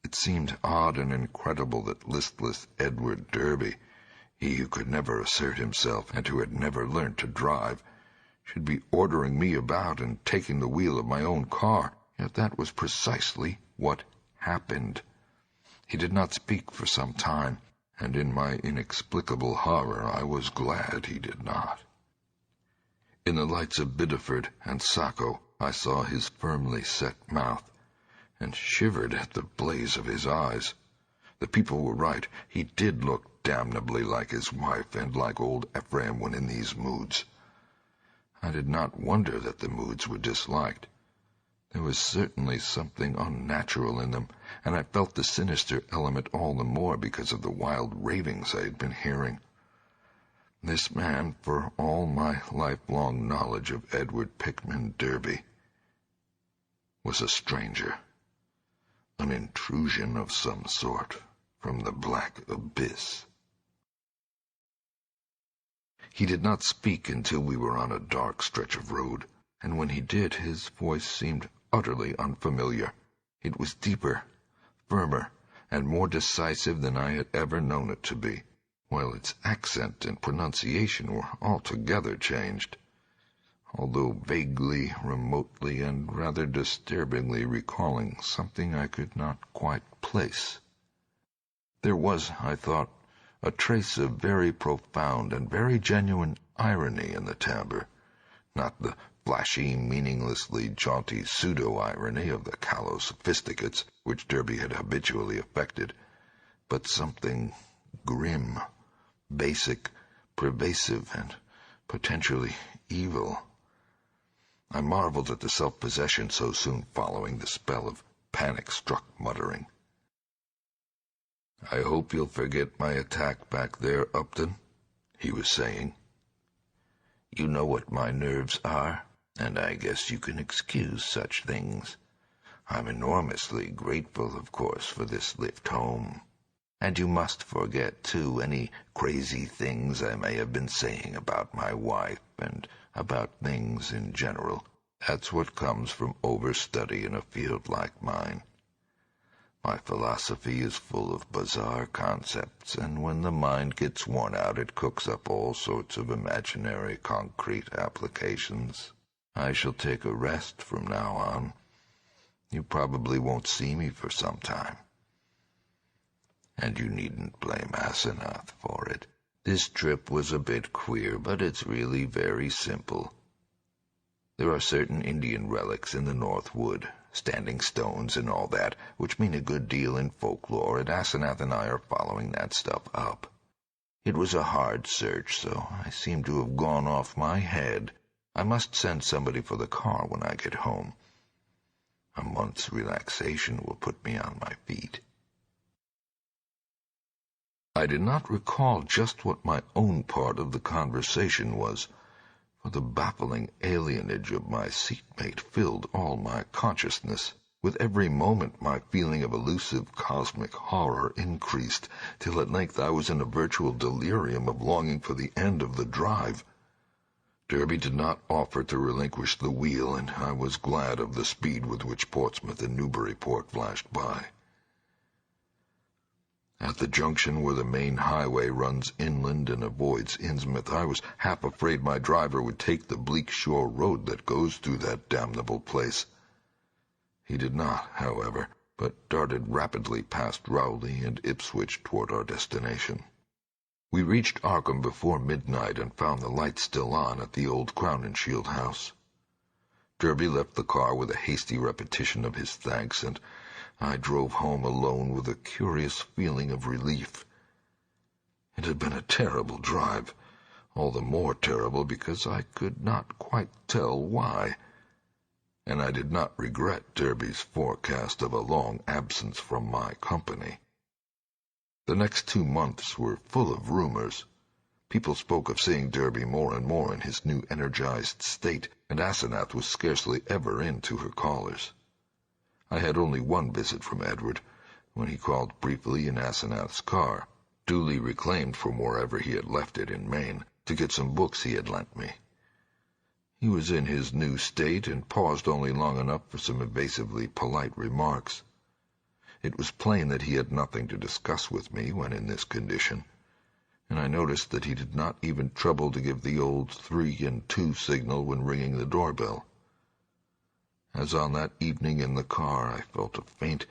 It seemed odd and incredible that listless Edward Derby, he who could never assert himself and who had never learned to drive, should be ordering me about and taking the wheel of my own car, yet that was precisely what happened. He did not speak for some time, and in my inexplicable horror I was glad he did not. In the lights of Biddeford and Saco I saw his firmly set mouth, and shivered at the blaze of his eyes. The people were right. He did look damnably like his wife, and like old Ephraim when in these moods. I did not wonder that the moods were disliked. There was certainly something unnatural in them, and I felt the sinister element all the more because of the wild ravings I had been hearing. This man, for all my lifelong knowledge of Edward Pickman Derby, was a stranger, an intrusion of some sort from the black abyss. He did not speak until we were on a dark stretch of road, and when he did, his voice seemed utterly unfamiliar. It was deeper, firmer, and more decisive than I had ever known it to be, while its accent and pronunciation were altogether changed, although vaguely, remotely, and rather disturbingly recalling something I could not quite place. There was, I thought, a trace of very profound and very genuine irony in the timbre, not the flashy, meaninglessly jaunty pseudo-irony of the callow sophisticates which Derby had habitually affected, but something grim, basic, pervasive, and potentially evil. I marveled at the self-possession so soon following the spell of panic-struck muttering. "I hope you'll forget my attack back there, Upton," he was saying. "You know what my nerves are, and I guess you can excuse such things. I'm enormously grateful, of course, for this lift home. And you must forget, too, any crazy things I may have been saying about my wife and about things in general. That's what comes from overstudy in a field like mine. My philosophy is full of bizarre concepts, and when the mind gets worn out it cooks up all sorts of imaginary concrete applications. I shall take a rest from now on. You probably won't see me for some time. And you needn't blame Asenath for it. This trip was a bit queer, but it's really very simple. There are certain Indian relics in the North Wood, standing stones and all that, which mean a good deal in folklore, and Asenath and I are following that stuff up. It was a hard search, so I seem to have gone off my head. I must send somebody for the car when I get home. A month's relaxation will put me on my feet." I did not recall just what my own part of the conversation was, for the baffling alienage of my seatmate filled all my consciousness. With every moment my feeling of elusive cosmic horror increased, till at length I was in a virtual delirium of longing for the end of the drive. Derby did not offer to relinquish the wheel, and I was glad of the speed with which Portsmouth and Newburyport flashed by. At the junction where the main highway runs inland and avoids Innsmouth, I was half afraid my driver would take the bleak shore road that goes through that damnable place. He did not, however, but darted rapidly past Rowley and Ipswich toward our destination. We reached Arkham before midnight and found the lights still on at the old Crowninshield house. Derby left the car with a hasty repetition of his thanks, and I drove home alone with a curious feeling of relief. It had been a terrible drive, all the more terrible because I could not quite tell why, and I did not regret Derby's forecast of a long absence from my company. The next 2 months were full of rumors. People spoke of seeing Derby more and more in his new energized state, and Asenath was scarcely ever in to her callers. I had only one visit from Edward, when he called briefly in Asenath's car, duly reclaimed from wherever he had left it in Maine, to get some books he had lent me. He was in his new state and paused only long enough for some evasively polite remarks. It was plain that he had nothing to discuss with me when in this condition, and I noticed that he did not even trouble to give the old 3 and 2 signal when ringing the doorbell. As on that evening in the car, I felt a faint,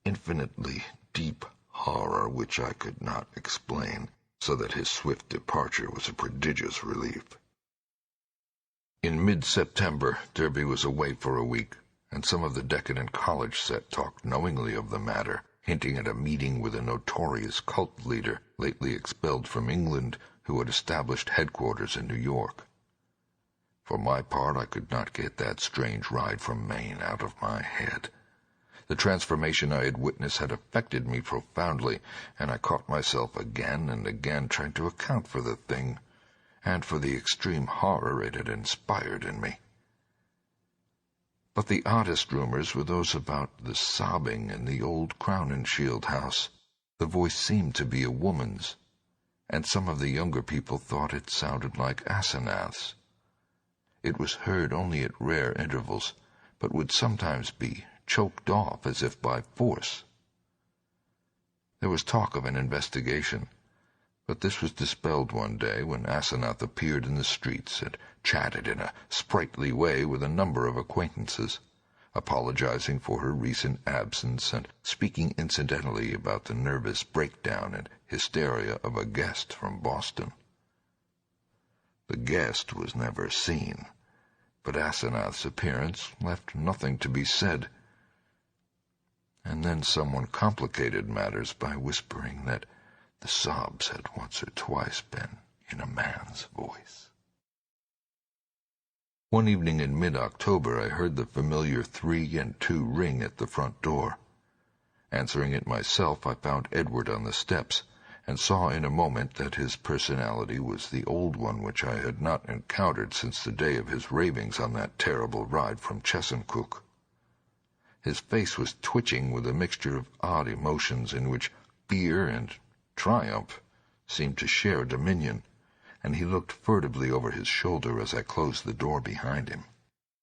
infinitely deep horror which I could not explain, so that his swift departure was a prodigious relief. In mid-September, Derby was away for a week, and some of the decadent college set talked knowingly of the matter, hinting at a meeting with a notorious cult leader lately expelled from England who had established headquarters in New York. For my part, I could not get that strange ride from Maine out of my head. The transformation I had witnessed had affected me profoundly, and I caught myself again and again trying to account for the thing, and for the extreme horror it had inspired in me. But the oddest rumors were those about the sobbing in the old Crowninshield house. The voice seemed to be a woman's, and some of the younger people thought it sounded like Asenath's. It was heard only at rare intervals, but would sometimes be choked off as if by force. There was talk of an investigation, but this was dispelled one day when Asenath appeared in the streets and chatted in a sprightly way with a number of acquaintances, apologizing for her recent absence and speaking incidentally about the nervous breakdown and hysteria of a guest from Boston. The guest was never seen, but Asenath's appearance left nothing to be said. And then someone complicated matters by whispering that the sobs had once or twice been in a man's voice. One evening in mid-October, I heard the familiar 3 and 2 ring at the front door. Answering it myself, I found Edward on the steps, and saw in a moment that his personality was the old one which I had not encountered since the day of his ravings on that terrible ride from Chesuncook. His face was twitching with a mixture of odd emotions in which fear and triumph seemed to share dominion, and he looked furtively over his shoulder as I closed the door behind him.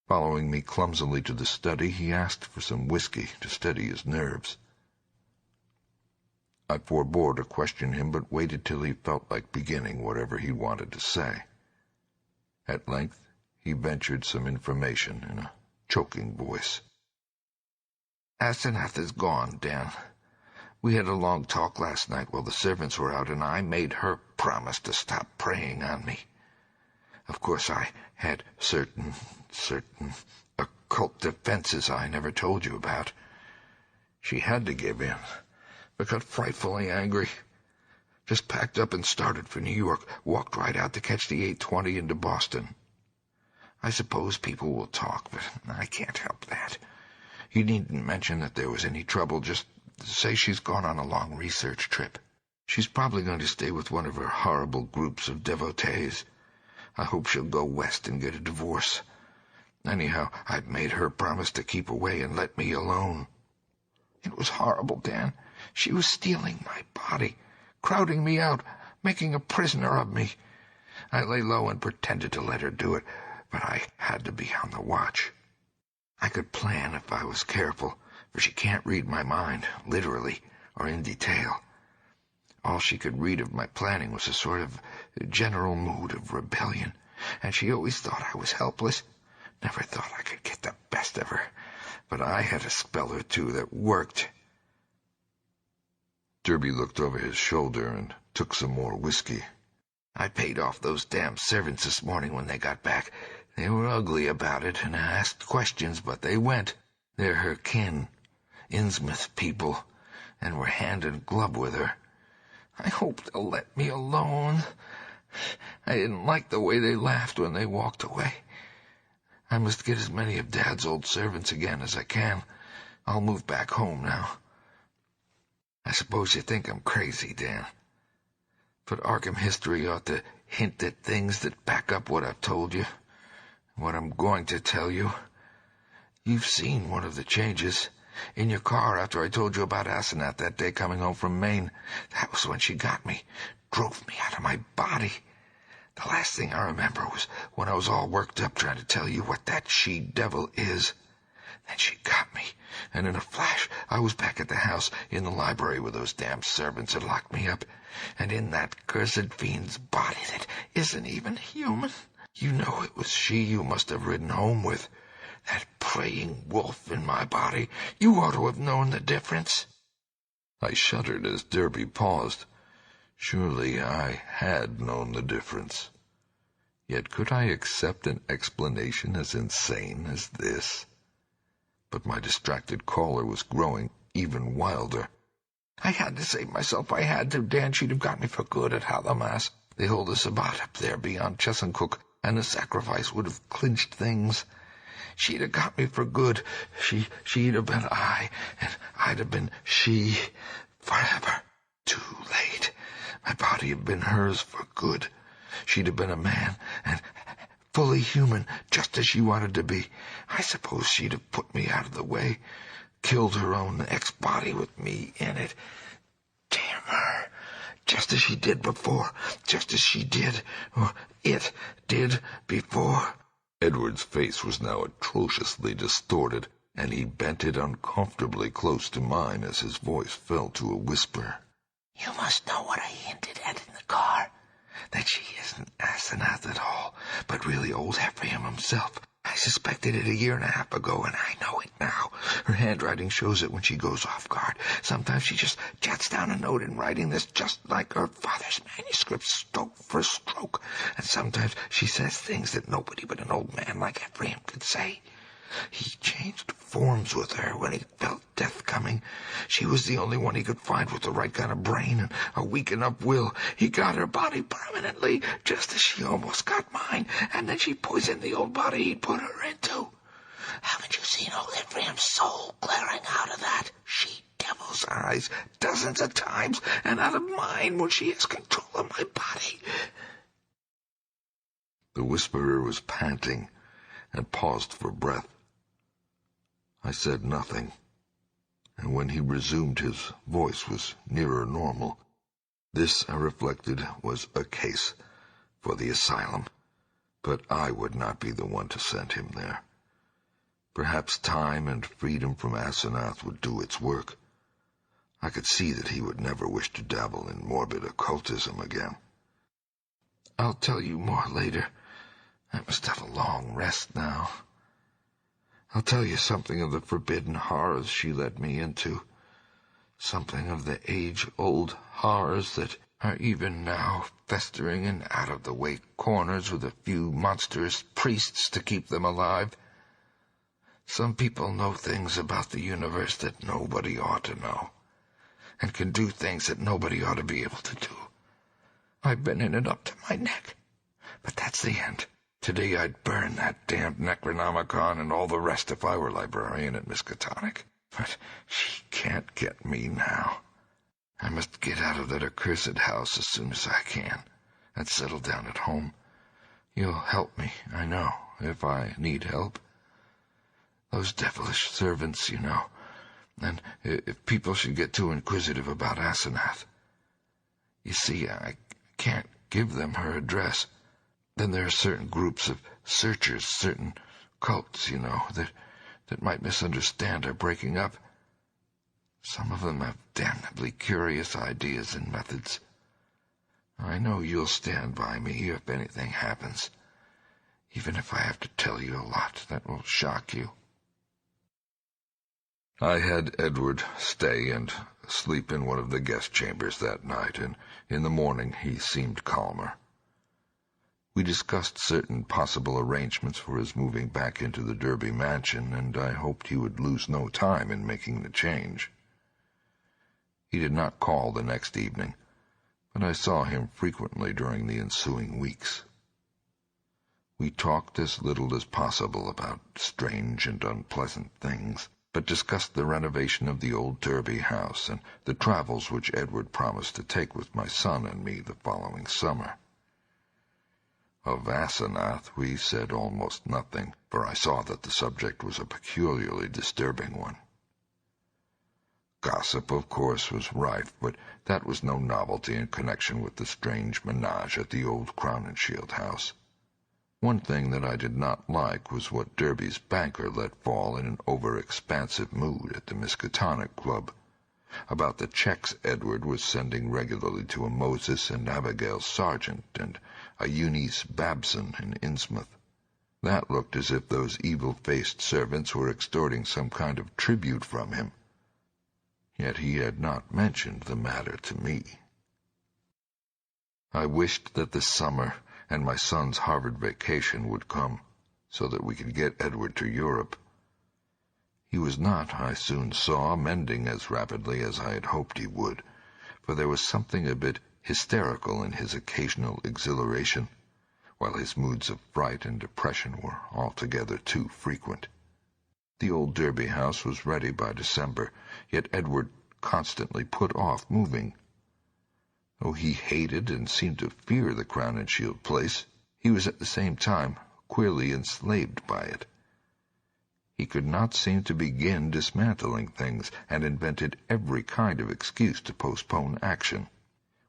Following me clumsily to the study, he asked for some whiskey to steady his nerves. I forbore to question him, but waited till he felt like beginning whatever he wanted to say. At length he ventured some information in a choking voice. "Asenath is gone, Dan. We had a long talk last night while the servants were out, and I made her promise to stop preying on me. Of course, I had certain occult defenses I never told you about. She had to give in, but got frightfully angry. Just packed up and started for New York, walked right out to catch the 8:20 into Boston. I suppose people will talk, but I can't help that. You needn't mention that there was any trouble, just say she's gone on a long research trip. She's probably going to stay with one of her horrible groups of devotees. I hope she'll go west and get a divorce. Anyhow, I've made her promise to keep away and let me alone. It was horrible, Dan. She was stealing my body, crowding me out, making a prisoner of me. I lay low and pretended to let her do it, but I had to be on the watch. I could plan if I was careful, for she can't read my mind, literally, or in detail. All she could read of my planning was a sort of general mood of rebellion, and she always thought I was helpless. Never thought I could get the best of her, but I had a spell or two that worked. Derby looked over his shoulder and took some more whiskey. I paid off those damn servants this morning when they got back. They were ugly about it, and I asked questions, but they went. They're her kin, Innsmouth people, and were hand and glove with her. I hope they'll let me alone. I didn't like the way they laughed when they walked away. I must get as many of Dad's old servants again as I can. I'll move back home now. I suppose you think I'm crazy, Dan. But Arkham history ought to hint at things that back up what I've told you, what I'm going to tell you. You've seen one of the changes. In your car after I told you about Asenath that day coming home from Maine. That was when she got me, drove me out of my body. The last thing I remember was when I was all worked up trying to tell you what that she-devil is. Then she got me, and in a flash I was back at the house in the library where those damn servants had locked me up, and in that cursed fiend's body that isn't even human. You know it was she you must have ridden home with. That preying wolf in my body. You ought to have known the difference. I shuddered as Derby paused. Surely I had known the difference. Yet could I accept an explanation as insane as this? But my distracted caller was growing even wilder. I had to save myself. I had to, Dan. She'd have got me for good at Hallowmas. They hold a sabbat up there beyond Chesuncook, and the sacrifice would have clinched things. She'd have got me for good. She'd have been I, and I'd have been she, forever. Too late. My body had been hers for good. She'd have been a man, and fully human, just as she wanted to be. I suppose she'd have put me out of the way, killed her own ex-body with me in it. Damn her. Just as she did before, just as she did, or it did before. Edward's face was now atrociously distorted, and he bent it uncomfortably close to mine as his voice fell to a whisper. You must know what I hinted at in the car. That she isn't Asenath at all, but really old Ephraim himself. I suspected it 1.5 years ago, and I know it now. Her handwriting shows it when she goes off guard. Sometimes she just jots down a note in writing that's just like her father's manuscript, stroke for stroke. And sometimes she says things that nobody but an old man like Ephraim could say. He changed forms with her when he felt death coming. She was the only one he could find with the right kind of brain and a weak enough will. He got her body permanently, just as she almost got mine, and then she poisoned the old body he'd put her into. Haven't you seen old Ephraim's soul glaring out of that she-devil's eyes dozens of times, and out of mine when she has control of my body? The whisperer was panting and paused for breath. I said nothing, and when he resumed, his voice was nearer normal. This, I reflected, was a case for the asylum, but I would not be the one to send him there. Perhaps time and freedom from Asenath would do its work. I could see that he would never wish to dabble in morbid occultism again. I'll tell you more later. I must have a long rest now. I'll tell you something of the forbidden horrors she led me into. Something of the age-old horrors that are even now festering in out-of-the-way corners with a few monstrous priests to keep them alive. Some people know things about the universe that nobody ought to know, and can do things that nobody ought to be able to do. I've been in it up to my neck, but that's the end. Today I'd burn that damned Necronomicon and all the rest if I were librarian at Miskatonic. But she can't get me now. I must get out of that accursed house as soon as I can, and settle down at home. You'll help me, I know, if I need help. Those devilish servants, you know, and if people should get too inquisitive about Asenath. You see, I can't give them her address. Then there are certain groups of searchers, certain cults, you know, that might misunderstand our breaking up. Some of them have damnably curious ideas and methods. I know you'll stand by me if anything happens, even if I have to tell you a lot that will shock you. I had Edward stay and sleep in one of the guest chambers that night, and in the morning he seemed calmer. We discussed certain possible arrangements for his moving back into the Derby mansion, and I hoped he would lose no time in making the change. He did not call the next evening, but I saw him frequently during the ensuing weeks. We talked as little as possible about strange and unpleasant things, but discussed the renovation of the old Derby house and the travels which Edward promised to take with my son and me the following summer. Of Asenath we said almost nothing, for I saw that the subject was a peculiarly disturbing one. Gossip, of course, was rife, but that was no novelty in connection with the strange menage at the old Crowninshield house. One thing that I did not like was what Derby's banker let fall in an over-expansive mood at the Miskatonic Club, about the checks Edward was sending regularly to a Moses and Abigail Sargent and a Eunice Babson in Innsmouth. That looked as if those evil-faced servants were extorting some kind of tribute from him. Yet he had not mentioned the matter to me. I wished that the summer and my son's Harvard vacation would come, so that we could get Edward to Europe. He was not, I soon saw, mending as rapidly as I had hoped he would, for there was something a bit hysterical in his occasional exhilaration, while his moods of fright and depression were altogether too frequent. The old Derby house was ready by December, yet Edward constantly put off moving. Though he hated and seemed to fear the Crowninshield place, he was at the same time queerly enslaved by it. He could not seem to begin dismantling things, and invented every kind of excuse to postpone action.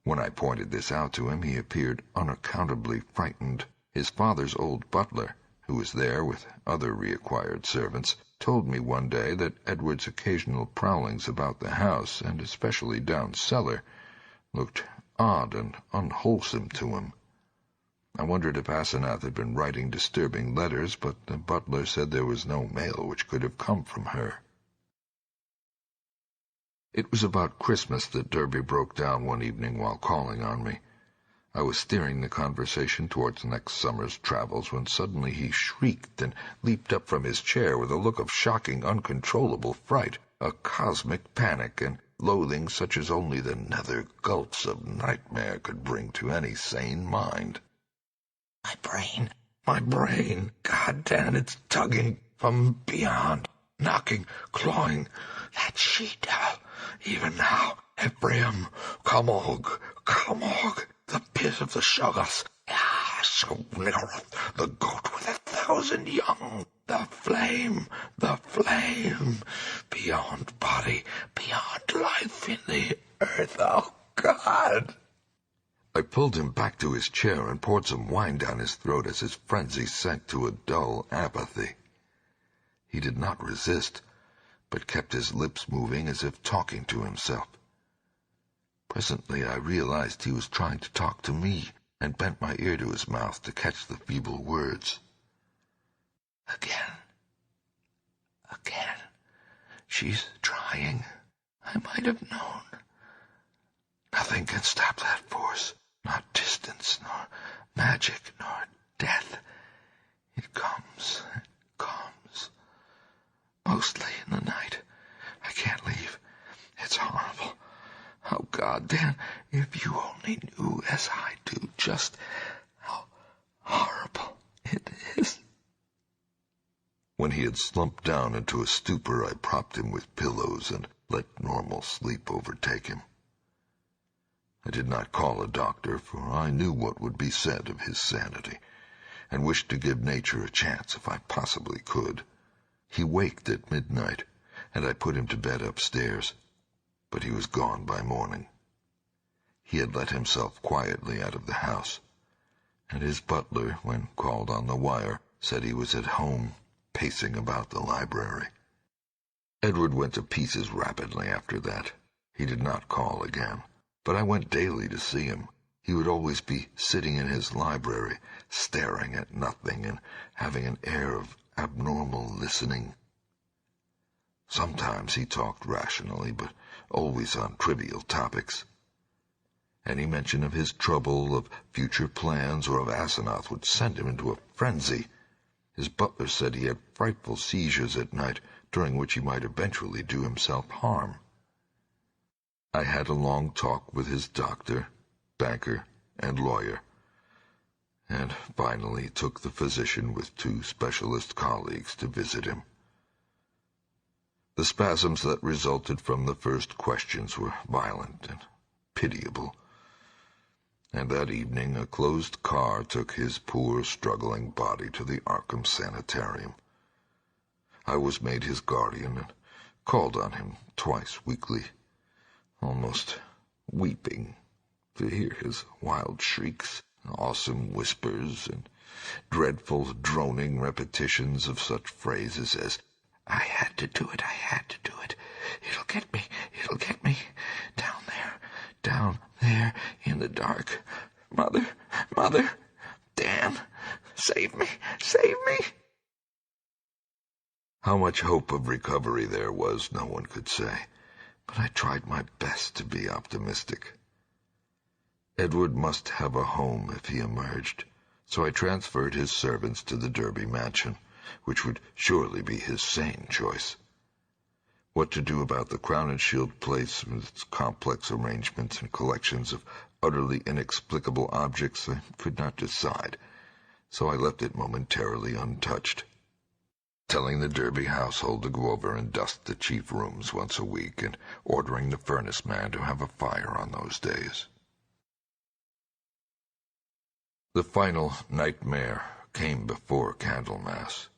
When I pointed this out to him, he appeared unaccountably frightened. His father's old butler, who was there with other reacquired servants, told me one day that Edward's occasional prowlings about the house, and especially down cellar, looked odd and unwholesome to him. I wondered if Asenath had been writing disturbing letters, but the butler said there was no mail which could have come from her. It was about Christmas that Derby broke down one evening while calling on me. I was steering the conversation towards next summer's travels when suddenly he shrieked and leaped up from his chair with a look of shocking, uncontrollable fright, a cosmic panic and loathing such as only the nether gulfs of nightmare could bring to any sane mind. My brain, God damn, it's tugging from beyond, knocking, clawing, that she-devil, even now, Ephraim, Kamog, the pit of the Shoggoths, the goat with 1,000 young, the flame, beyond body, beyond life in the earth, oh God! I pulled him back to his chair and poured some wine down his throat as his frenzy sank to a dull apathy. He did not resist, but kept his lips moving as if talking to himself. Presently I realized he was trying to talk to me, and bent my ear to his mouth to catch the feeble words. Again. She's trying. I might have known. Nothing can stop that force. Not distance, nor magic, nor death. It comes. Mostly in the night. I can't leave. It's horrible. Oh, God, Dan, if you only knew as I do just how horrible it is. When he had slumped down into a stupor, I propped him with pillows and let normal sleep overtake him. I did not call a doctor, for I knew what would be said of his sanity, and wished to give nature a chance if I possibly could. He waked at midnight, and I put him to bed upstairs, but he was gone by morning. He had let himself quietly out of the house, and his butler, when called on the wire, said he was at home, pacing about the library. Edward went to pieces rapidly after that. He did not call again, but I went daily to see him. He would always be sitting in his library, staring at nothing and having an air of abnormal listening. Sometimes he talked rationally, but always on trivial topics. Any mention of his trouble, of future plans, or of Asenath would send him into a frenzy. His butler said he had frightful seizures at night, during which he might eventually do himself harm. I had a long talk with his doctor, banker, and lawyer, and finally took the physician with 2 specialist colleagues to visit him. The spasms that resulted from the first questions were violent and pitiable, and that evening a closed car took his poor, struggling body to the Arkham Sanitarium. I was made his guardian and called on him twice weekly, almost weeping to hear his wild shrieks, awesome whispers, and dreadful droning repetitions of such phrases as, "I had to do it, I had to do it. It'll get me, down there in the dark. Mother, Dan, save me. How much hope of recovery there was, no one could say, but I tried my best to be optimistic. Edward must have a home if he emerged, so I transferred his servants to the Derby mansion, which would surely be his sane choice. What to do about the Crown and Shield place with its complex arrangements and collections of utterly inexplicable objects I could not decide, so I left it momentarily untouched, telling the Derby household to go over and dust the chief rooms once a week and ordering the furnace man to have a fire on those days. The final nightmare came before Candlemas,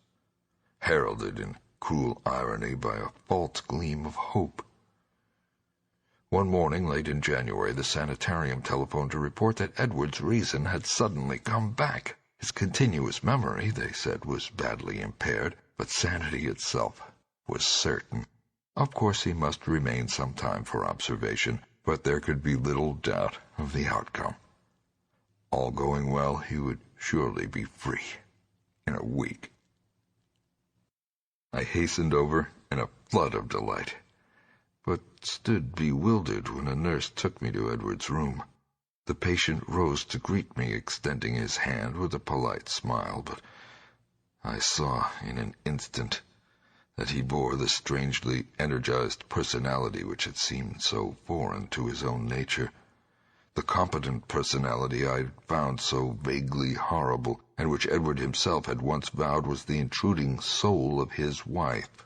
heralded in cruel irony by a false gleam of hope. One morning late in January, the sanitarium telephoned to report that Edward's reason had suddenly come back. His continuous memory, they said, was badly impaired, but sanity itself was certain. Of course, he must remain some time for observation, but there could be little doubt of the outcome. All going well, he would surely be free in a week. I hastened over in a flood of delight, but stood bewildered when a nurse took me to Edward's room. The patient rose to greet me, extending his hand with a polite smile, but I saw in an instant that he bore the strangely energized personality which had seemed so foreign to his own nature, the competent personality I had found so vaguely horrible, and which Edward himself had once vowed was the intruding soul of his wife.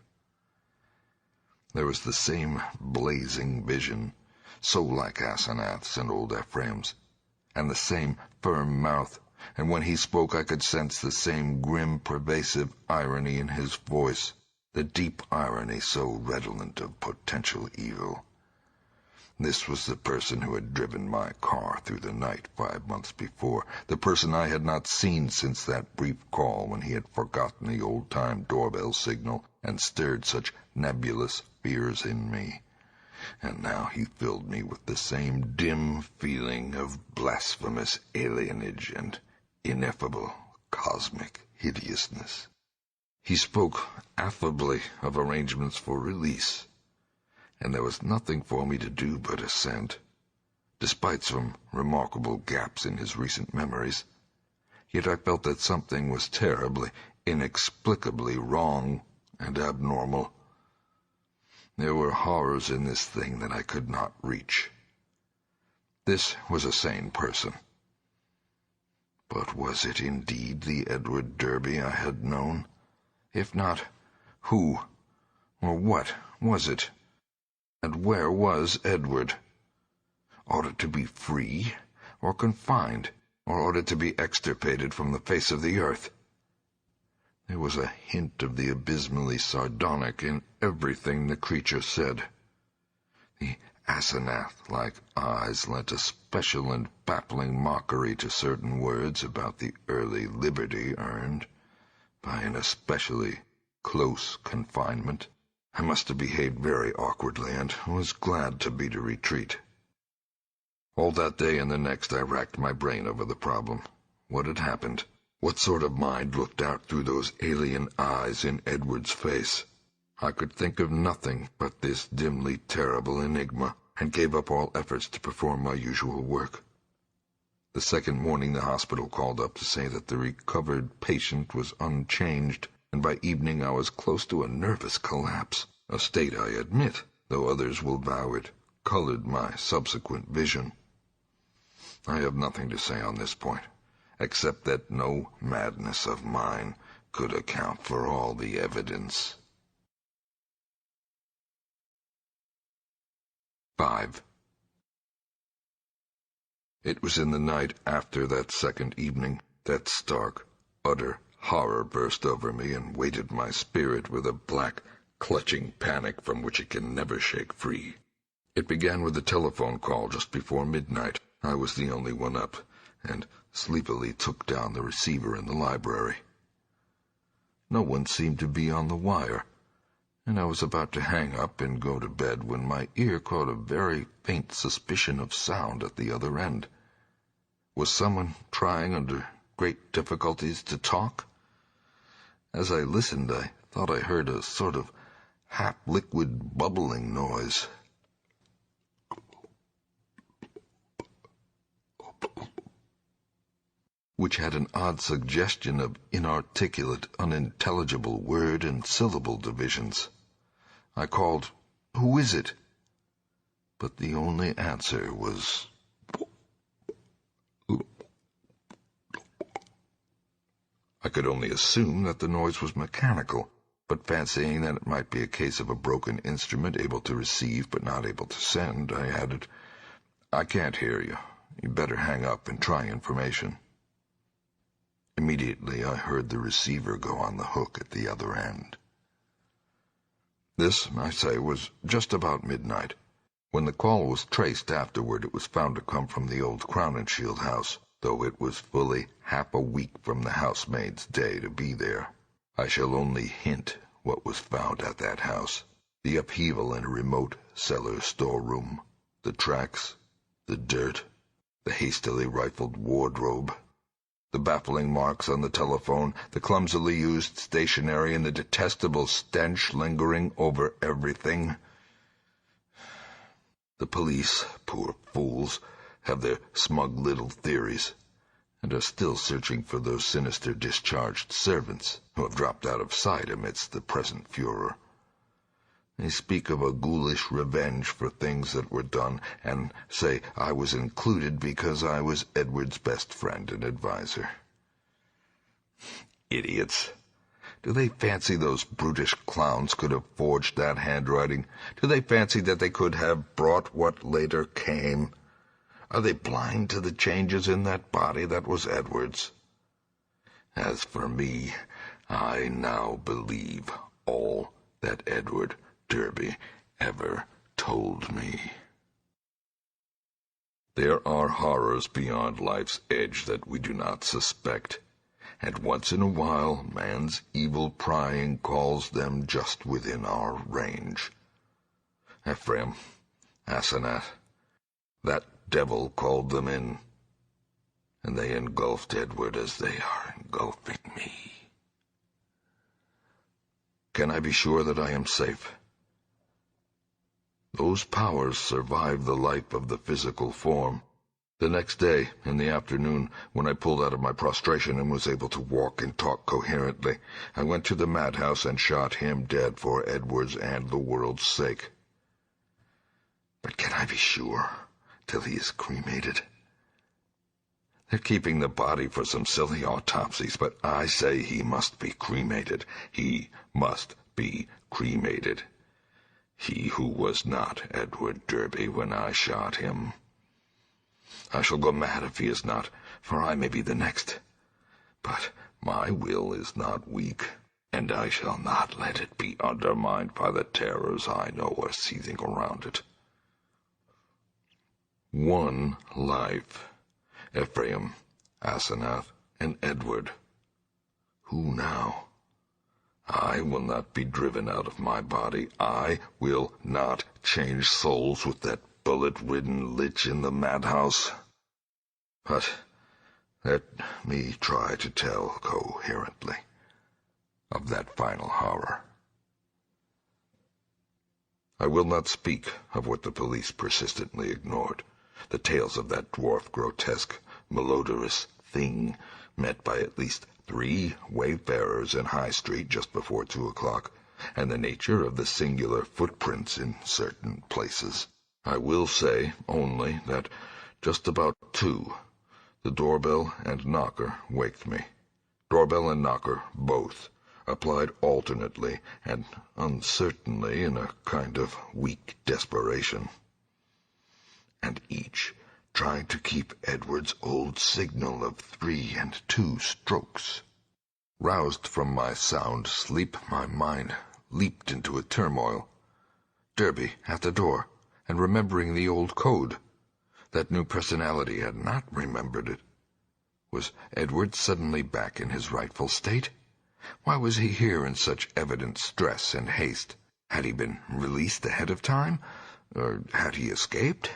There was the same blazing vision, so like Asenath's and old Ephraim's, and the same firm mouth, and when he spoke I could sense the same grim, pervasive irony in his voice, the deep irony so redolent of potential evil. This was the person who had driven my car through the night 5 months before, the person I had not seen since that brief call when he had forgotten the old-time doorbell signal and stirred such nebulous fears in me. And now he filled me with the same dim feeling of blasphemous alienage and ineffable cosmic hideousness. He spoke affably of arrangements for release, and there was nothing for me to do but assent, despite some remarkable gaps in his recent memories. Yet I felt that something was terribly, inexplicably wrong and abnormal. There were horrors in this thing that I could not reach. This was a sane person. But was it indeed the Edward Derby I had known? If not, who or what was it? And where was Edward? Ought it to be free, or confined, or ought it to be extirpated from the face of the earth? There was a hint of the abysmally sardonic in everything the creature said. The Asenath-like eyes lent a special and baffling mockery to certain words about the early liberty earned by an especially close confinement. I must have behaved very awkwardly and was glad to beat a retreat. All that day and the next I racked my brain over the problem. What had happened? What sort of mind looked out through those alien eyes in Edward's face? I could think of nothing but this dimly terrible enigma, and gave up all efforts to perform my usual work. The second morning the hospital called up to say that the recovered patient was unchanged, and by evening I was close to a nervous collapse, a state I admit, though others will vow it, colored my subsequent vision. I have nothing to say on this point, except that no madness of mine could account for all the evidence. 5. It was in the night after that second evening that stark, utter horror burst over me and weighted my spirit with a black, clutching panic from which it can never shake free. It began with a telephone call just before midnight. I was the only one up, and sleepily took down the receiver in the library. No one seemed to be on the wire, and I was about to hang up and go to bed when my ear caught a very faint suspicion of sound at the other end. Was someone trying under great difficulties to talk? As I listened, I thought I heard a sort of half-liquid bubbling noise. Which had an odd suggestion of inarticulate, unintelligible word and syllable divisions. I called, "Who is it?" But the only answer was... I could only assume that the noise was mechanical, but fancying that it might be a case of a broken instrument able to receive but not able to send, I added, "I can't hear you. You better hang up and try information." Immediately I heard the receiver go on the hook at the other end. This, I say, was just about midnight. When the call was traced afterward, it was found to come from the old Crowninshield house, though it was fully half a week from the housemaid's day to be there. I shall only hint what was found at that house: the upheaval in a remote cellar storeroom, the tracks, the dirt, the hastily rifled wardrobe, the baffling marks on the telephone, the clumsily used stationery, and the detestable stench lingering over everything. The police, poor fools, have their smug little theories, and are still searching for those sinister discharged servants who have dropped out of sight amidst the present furor. They speak of a ghoulish revenge for things that were done, and say I was included because I was Edward's best friend and adviser. Idiots! Do they fancy those brutish clowns could have forged that handwriting? Do they fancy that they could have brought what later came? Are they blind to the changes in that body that was Edward's? As for me, I now believe all that Edward Derby ever told me. There are horrors beyond life's edge that we do not suspect, and once in a while man's evil prying calls them just within our range. Ephraim, Asenath, that devil called them in, and they engulfed Edward as they are engulfing me. Can I be sure that I am safe? Those powers survived the life of the physical form. The next day, in the afternoon, when I pulled out of my prostration and was able to walk and talk coherently, I went to the madhouse and shot him dead for Edward's and the world's sake. But can I be sure till he is cremated? They're keeping the body for some silly autopsies, but I say he must be cremated. He must be cremated. He who was not Edward Derby when I shot him. I shall go mad if he is not, for I may be the next. But my will is not weak, and I shall not let it be undermined by the terrors I know are seething around it. One life, Ephraim, Asenath, and Edward. Who now? I will not be driven out of my body. I will not change souls with that bullet-ridden lich in the madhouse. But let me try to tell coherently of that final horror. I will not speak of what the police persistently ignored, the tales of that dwarf grotesque, malodorous thing met by at least 3 wayfarers in High Street just before 2 o'clock, and the nature of the singular footprints in certain places. I will say only that just about 2, the doorbell and knocker, waked me. Doorbell and knocker, both, applied alternately and uncertainly in a kind of weak desperation, and each trying to keep Edward's old signal of 3 and 2 strokes. Roused from my sound sleep, my mind leaped into a turmoil. Derby at the door, and remembering the old code. That new personality had not remembered it. Was Edward suddenly back in his rightful state? Why was he here in such evident stress and haste? Had he been released ahead of time? Or had he escaped?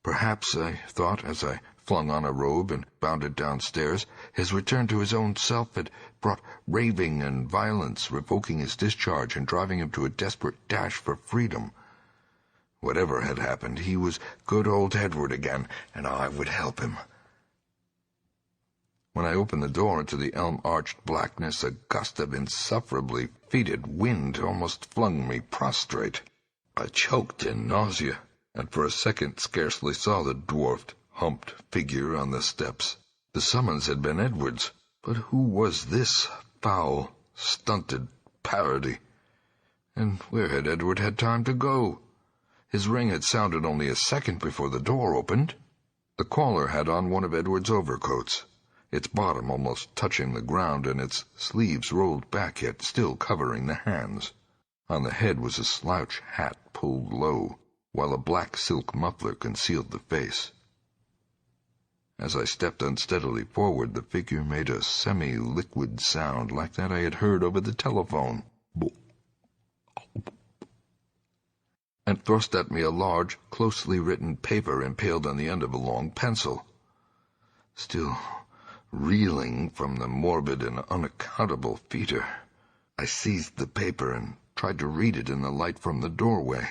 Perhaps, I thought as I flung on a robe and bounded downstairs, his return to his own self had brought raving and violence, revoking his discharge and driving him to a desperate dash for freedom. Whatever had happened, he was good old Edward again, and I would help him. When I opened the door into the elm-arched blackness, a gust of insufferably fetid wind almost flung me prostrate. I choked in nausea, and for a second scarcely saw the dwarfed, humped figure on the steps. The summons had been Edward's, but who was this foul, stunted parody? And where had Edward had time to go? His ring had sounded only a second before the door opened. The caller had on one of Edward's overcoats, its bottom almost touching the ground and its sleeves rolled back yet still covering the hands. On the head was a slouch hat pulled low, while a black silk muffler concealed the face. As I stepped unsteadily forward, the figure made a semi-liquid sound like that I had heard over the telephone, and thrust at me a large, closely written paper impaled on the end of a long pencil. Still reeling from the morbid and unaccountable fetor, I seized the paper and tried to read it in the light from the doorway.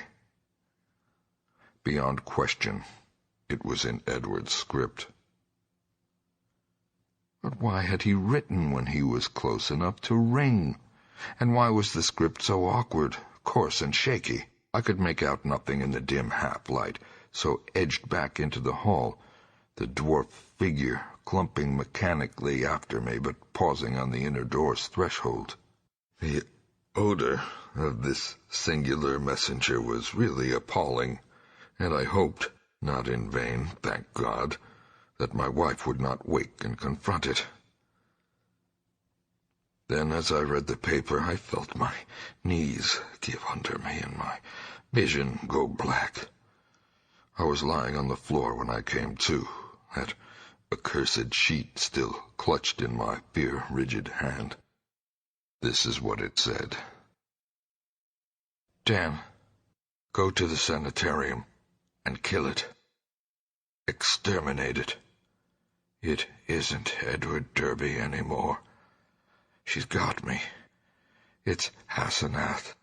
Beyond question, it was in Edward's script. But why had he written when he was close enough to ring? And why was the script so awkward, coarse, and shaky? I could make out nothing in the dim half-light, so edged back into the hall, the dwarf figure clumping mechanically after me, but pausing on the inner door's threshold. The odor of this singular messenger was really appalling, and I hoped, not in vain, thank God, that my wife would not wake and confront it. Then, as I read the paper, I felt my knees give under me and my vision go black. I was lying on the floor when I came to, that accursed sheet still clutched in my fear-rigid hand. This is what it said. Dan, go to the sanitarium and kill it. Exterminate it. It isn't Edward Derby anymore. She's got me. It's Asenath.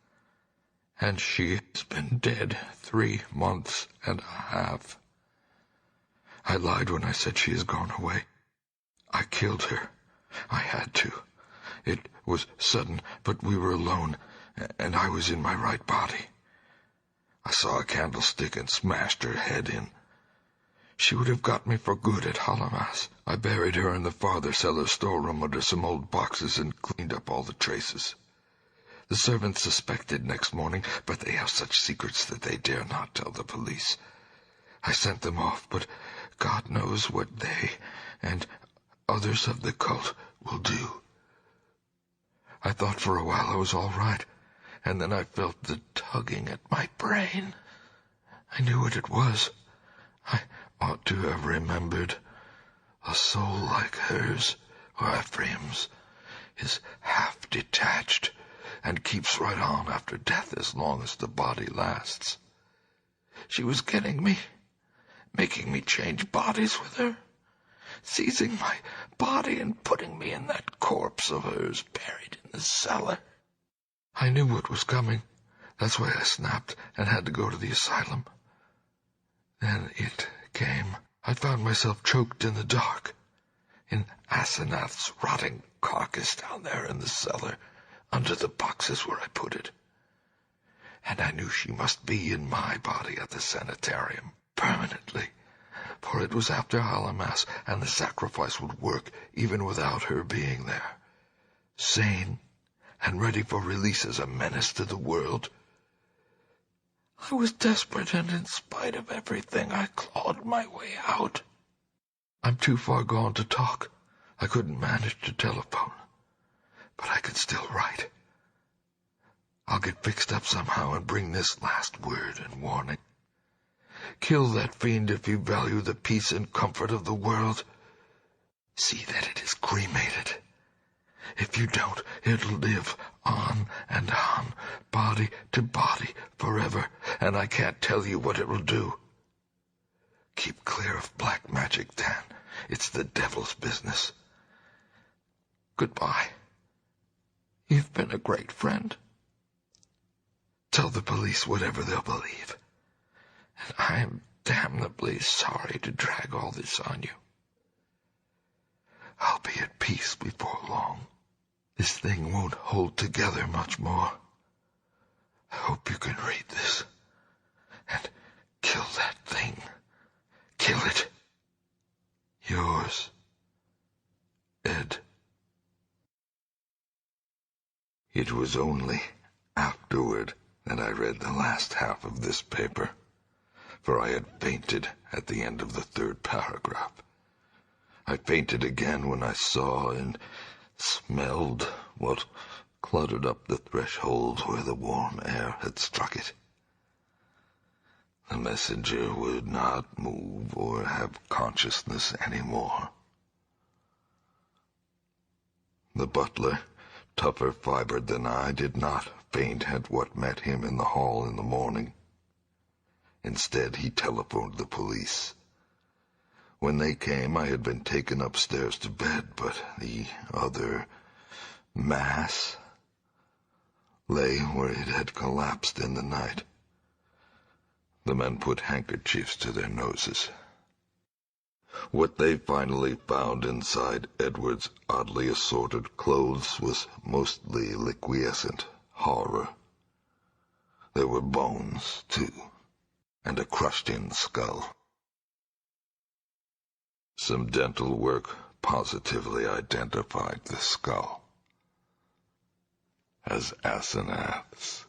And she has been dead 3 months and a half. I lied when I said she has gone away. I killed her. I had to. It was sudden, but we were alone, and I was in my right body. I saw a candlestick and smashed her head in. She would have got me for good at Hallowmas. I buried her in the farther cellar storeroom under some old boxes and cleaned up all the traces. The servants suspected next morning, but they have such secrets that they dare not tell the police. I sent them off, but God knows what they and others of the cult will do. I thought for a while I was all right, and then I felt the tugging at my brain. I knew what it was. I ought to have remembered. A soul like hers, or Ephraim's, is half detached, and keeps right on after death as long as the body lasts. She was getting me, making me change bodies with her, seizing my body and putting me in that corpse of hers buried in the cellar. I knew what was coming. That's why I snapped and had to go to the asylum. Then it came. I found myself choked in the dark, in Asenath's rotting carcass down there in the cellar, under the boxes where I put it. And I knew she must be in my body at the sanitarium, permanently, for it was after Hallowmass, and the sacrifice would work even without her being there, sane and ready for release as a menace to the world. I was desperate, and in spite of everything, I clawed my way out. I'm too far gone to talk. I couldn't manage to telephone, but I could still write. I'll get fixed up somehow and bring this last word and warning. Kill that fiend if you value the peace and comfort of the world. See that it is cremated. If you don't, it'll live on and on, body to body, forever, and I can't tell you what it will do. Keep clear of black magic, Dan. It's the devil's business. Goodbye. You've been a great friend. Tell the police whatever they'll believe. And I'm damnably sorry to drag all this on you. I'll be at peace before long. This thing won't hold together much more. I hope you can read this. And kill that thing. Kill it. Yours, Ed. It was only afterward that I read the last half of this paper, for I had fainted at the end of the third paragraph. I fainted again when I saw and smelled what cluttered up the threshold where the warm air had struck it. The messenger would not move or have consciousness any more. The butler, tougher fibered than I, did not faint at what met him in the hall in the morning. Instead, he telephoned the police. When they came, I had been taken upstairs to bed, but the other mass lay where it had collapsed in the night. The men put handkerchiefs to their noses. What they finally found inside Edward's oddly assorted clothes was mostly liquescent horror. There were bones, too, and a crushed-in skull. Some dental work positively identified the skull as Asenath's.